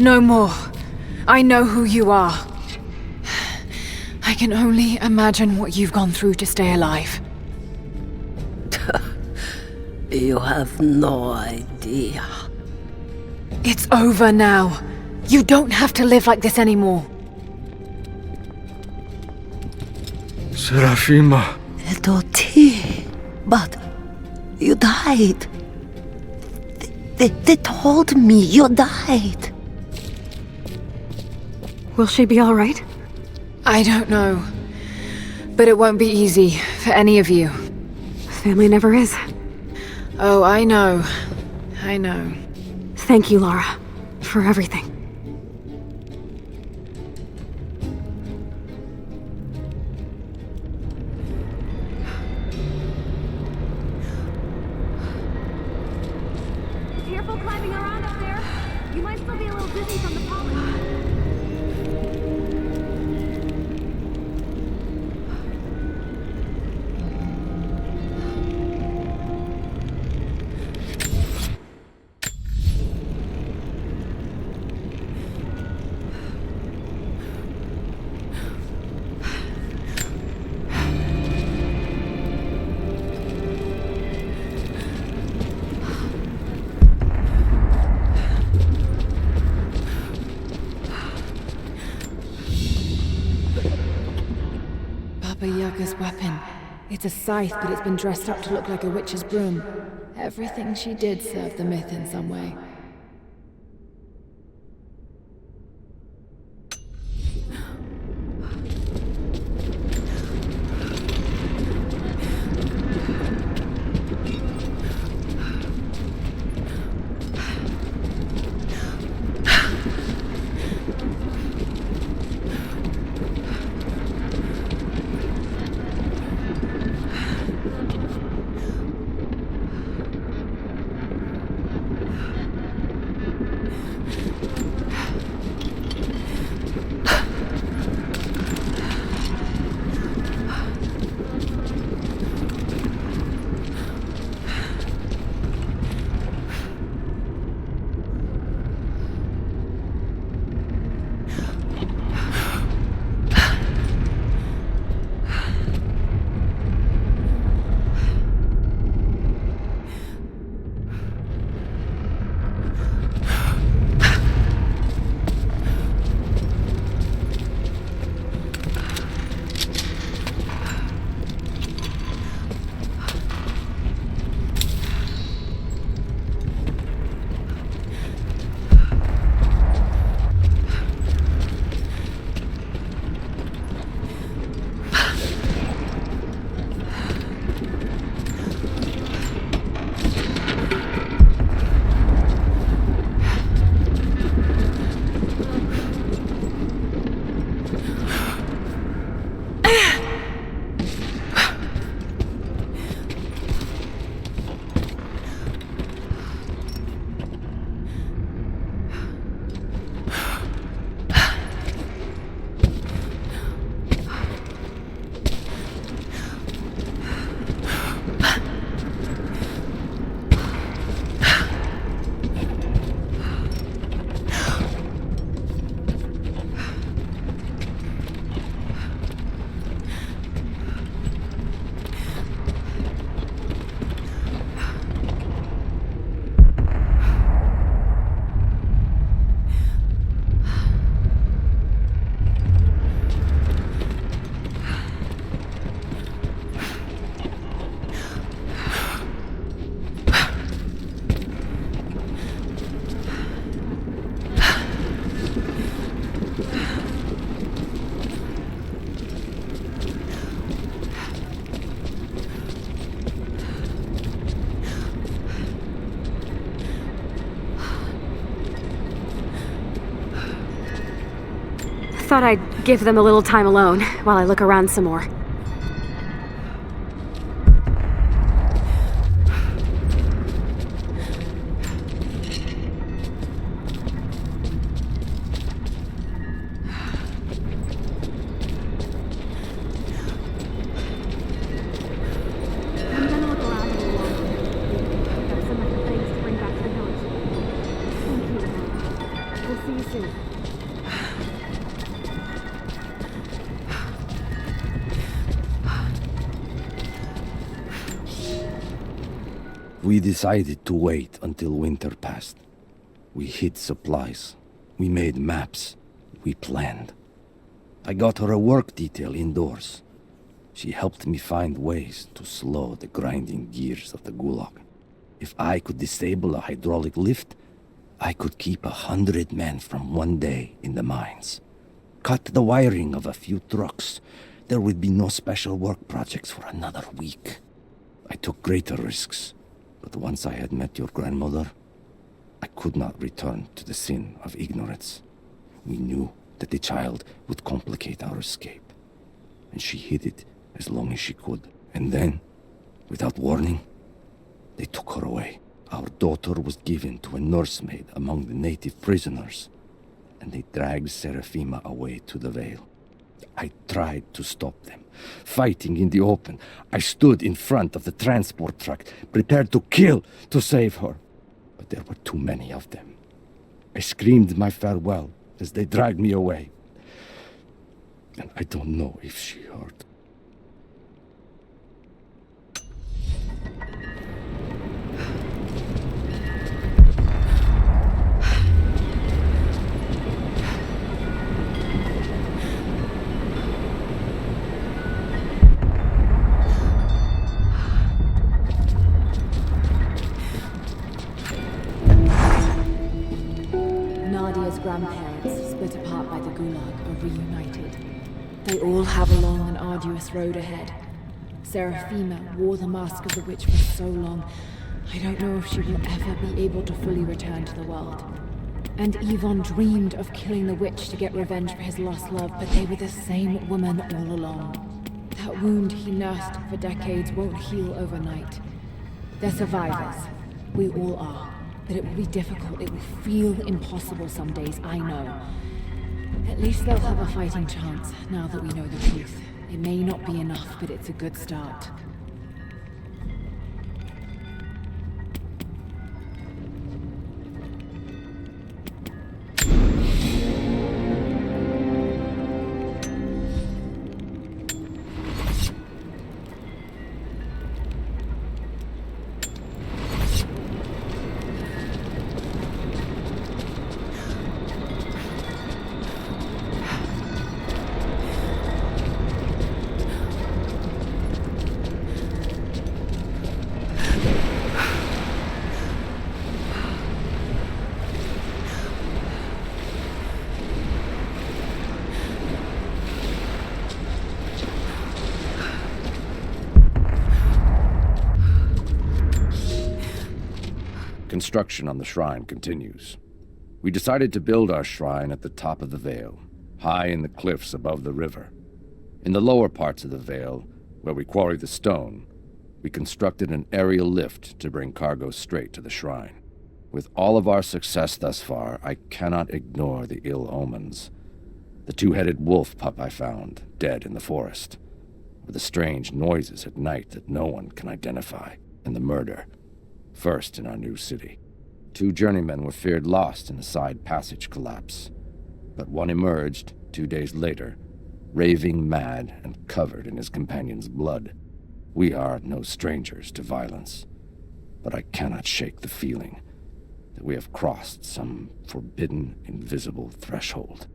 no more. I know who you are. I can only imagine what you've gone through to stay alive. You have no idea. It's over now. You don't have to live like this anymore. Serafima. Doti, but you died. They told me you died. Will she be all right? I don't know. But it won't be easy for any of you. Family never is. Oh, I know. I know. Thank you, Lara, for everything. Careful climbing around up there. You might still be a little dizzy from the pollen. Baba Yaga's weapon. It's a scythe, but it's been dressed up to look like a witch's broom. Everything she did served the myth in some way. Thought I'd give them a little time alone while I look around some more. We'll see you soon. We decided to wait until winter passed. We hid supplies. We made maps. We planned. I got her a work detail indoors. She helped me find ways to slow the grinding gears of the Gulag. If I could disable a hydraulic lift, I could keep 100 men from one day in the mines. Cut the wiring of a few trucks. There would be no special work projects for another week. I took greater risks, but once I had met your grandmother, I could not return to the sin of ignorance. We knew that the child would complicate our escape, and she hid it as long as she could. And then, without warning, they took her away. Our daughter was given to a nursemaid among the native prisoners, and they dragged Seraphima away to the Vale. I tried to stop them, fighting in the open. I stood in front of the transport truck, prepared to kill to save her. But there were too many of them. I screamed my farewell as they dragged me away. And I don't know if she heard. Nadia's grandparents, split apart by the Gulag, are reunited. They all have a long and arduous road ahead. Seraphima wore the mask of the witch for so long, I don't know if she will ever be able to fully return to the world. And Yvonne dreamed of killing the witch to get revenge for his lost love, but they were the same woman all along. That wound he nursed for decades won't heal overnight. They're survivors. We all are. But it will be difficult. It will feel impossible some days, I know. At least they'll have a fighting chance, now that we know the truth. It may not be enough, but it's a good start. Construction on the shrine continues. We decided to build our shrine at the top of the Vale, high in the cliffs above the river. In the lower parts of the Vale, where we quarry the stone, we constructed an aerial lift to bring cargo straight to the shrine. With all of our success thus far, I cannot ignore the ill omens. The two-headed wolf pup I found, dead in the forest, or the strange noises at night that no one can identify, and the murder, first in our new city. 2 journeymen were feared lost in a side passage collapse, but one emerged 2 days later, raving mad and covered in his companion's blood. We are no strangers to violence, but I cannot shake the feeling that we have crossed some forbidden, invisible threshold.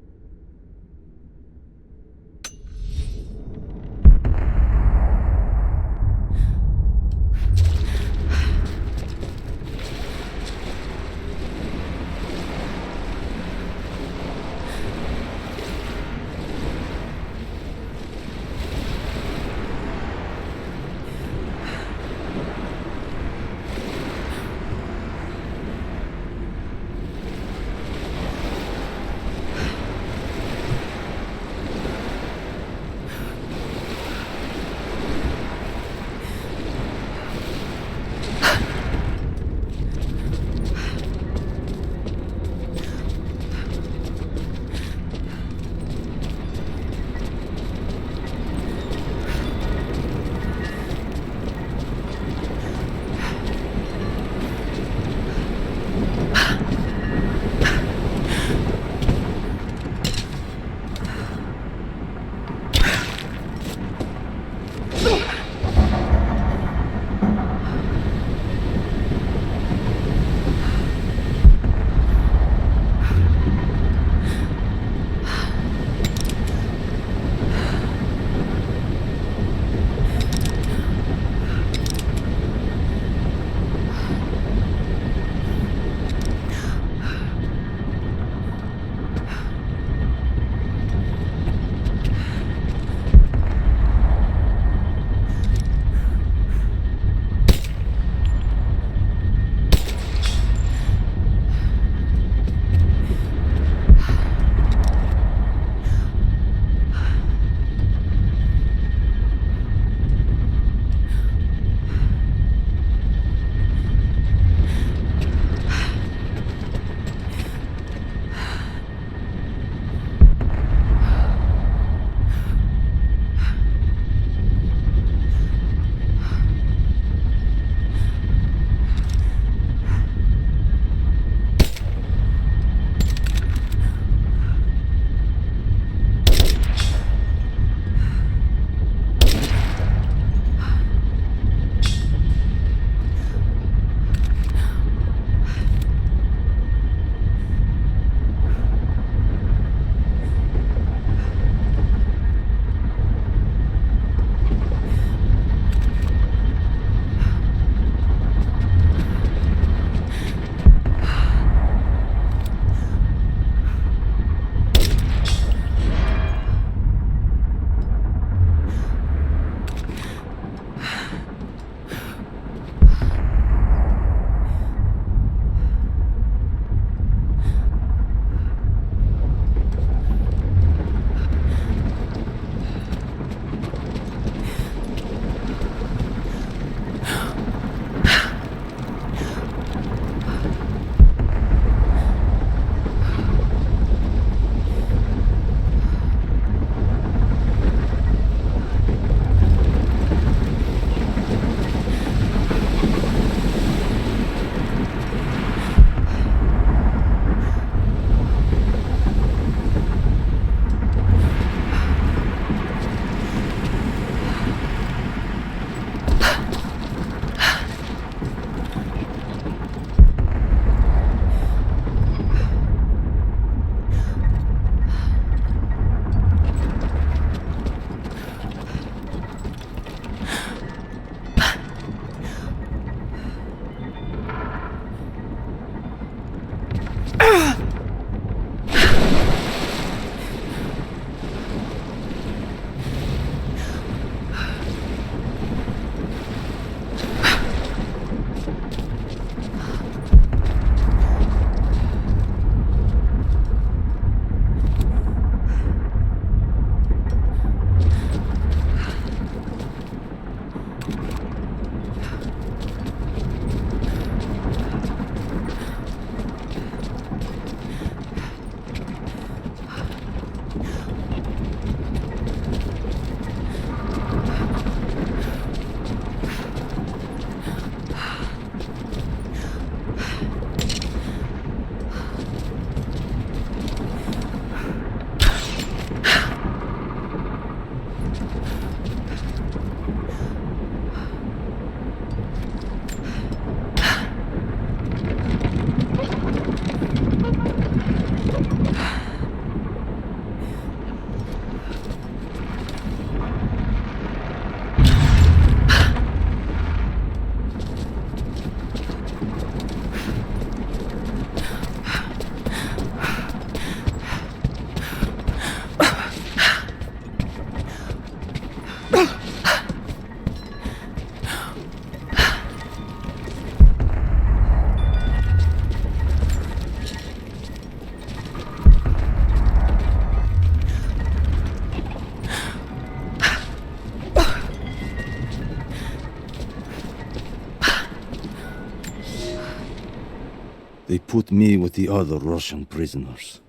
They put me with the other Russian prisoners.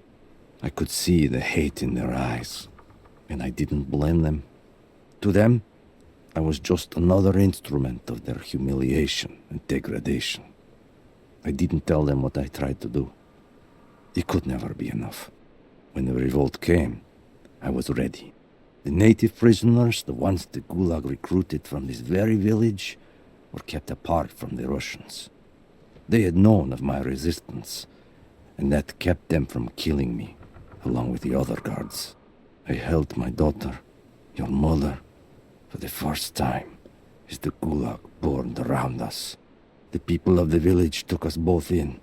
I could see the hate in their eyes, and I didn't blame them. To them, I was just another instrument of their humiliation and degradation. I didn't tell them what I tried to do. It could never be enough. When the revolt came, I was ready. The native prisoners, the ones the Gulag recruited from this very village, were kept apart from the Russians. They had known of my resistance, and that kept them from killing me, along with the other guards. I held my daughter, your mother, for the first time as the Gulag burned around us. The people of the village took us both in,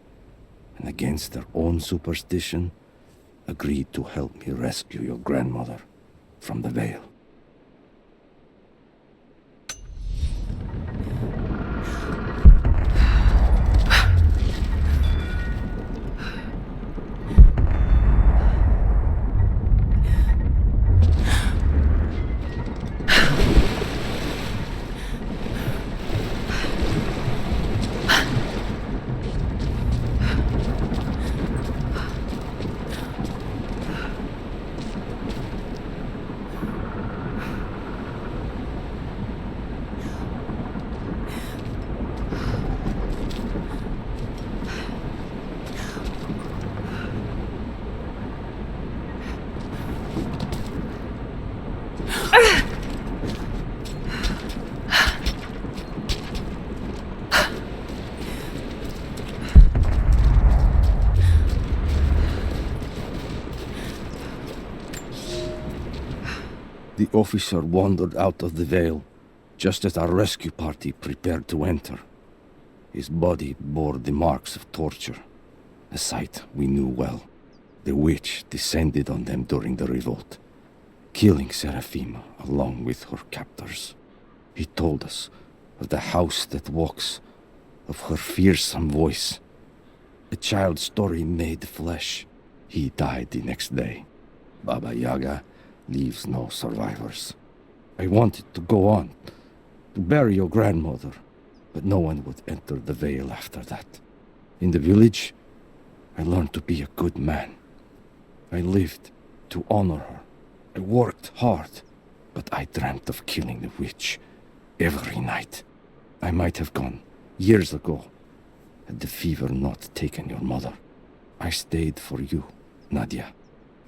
and against their own superstition, agreed to help me rescue your grandmother from the Veil. The officer wandered out of the Veil, just as our rescue party prepared to enter. His body bore the marks of torture, a sight we knew well. The witch descended on them during the revolt, killing Seraphima along with her captors. He told us of the house that walks, of her fearsome voice. A child's story made flesh. He died the next day. Baba Yaga leaves no survivors. I wanted to go on, to bury your grandmother, but no one would enter the Veil after that. In the village, I learned to be a good man. I lived to honor her. I worked hard, but I dreamt of killing the witch every night. I might have gone years ago, had the fever not taken your mother. I stayed for you, Nadia.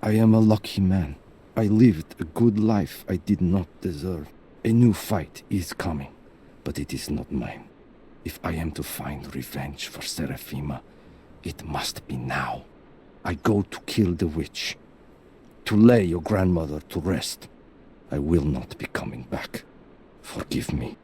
I am a lucky man. I lived a good life I did not deserve. A new fight is coming, but it is not mine. If I am to find revenge for Seraphima, it must be now. I go to kill the witch, to lay your grandmother to rest. I will not be coming back. Forgive me.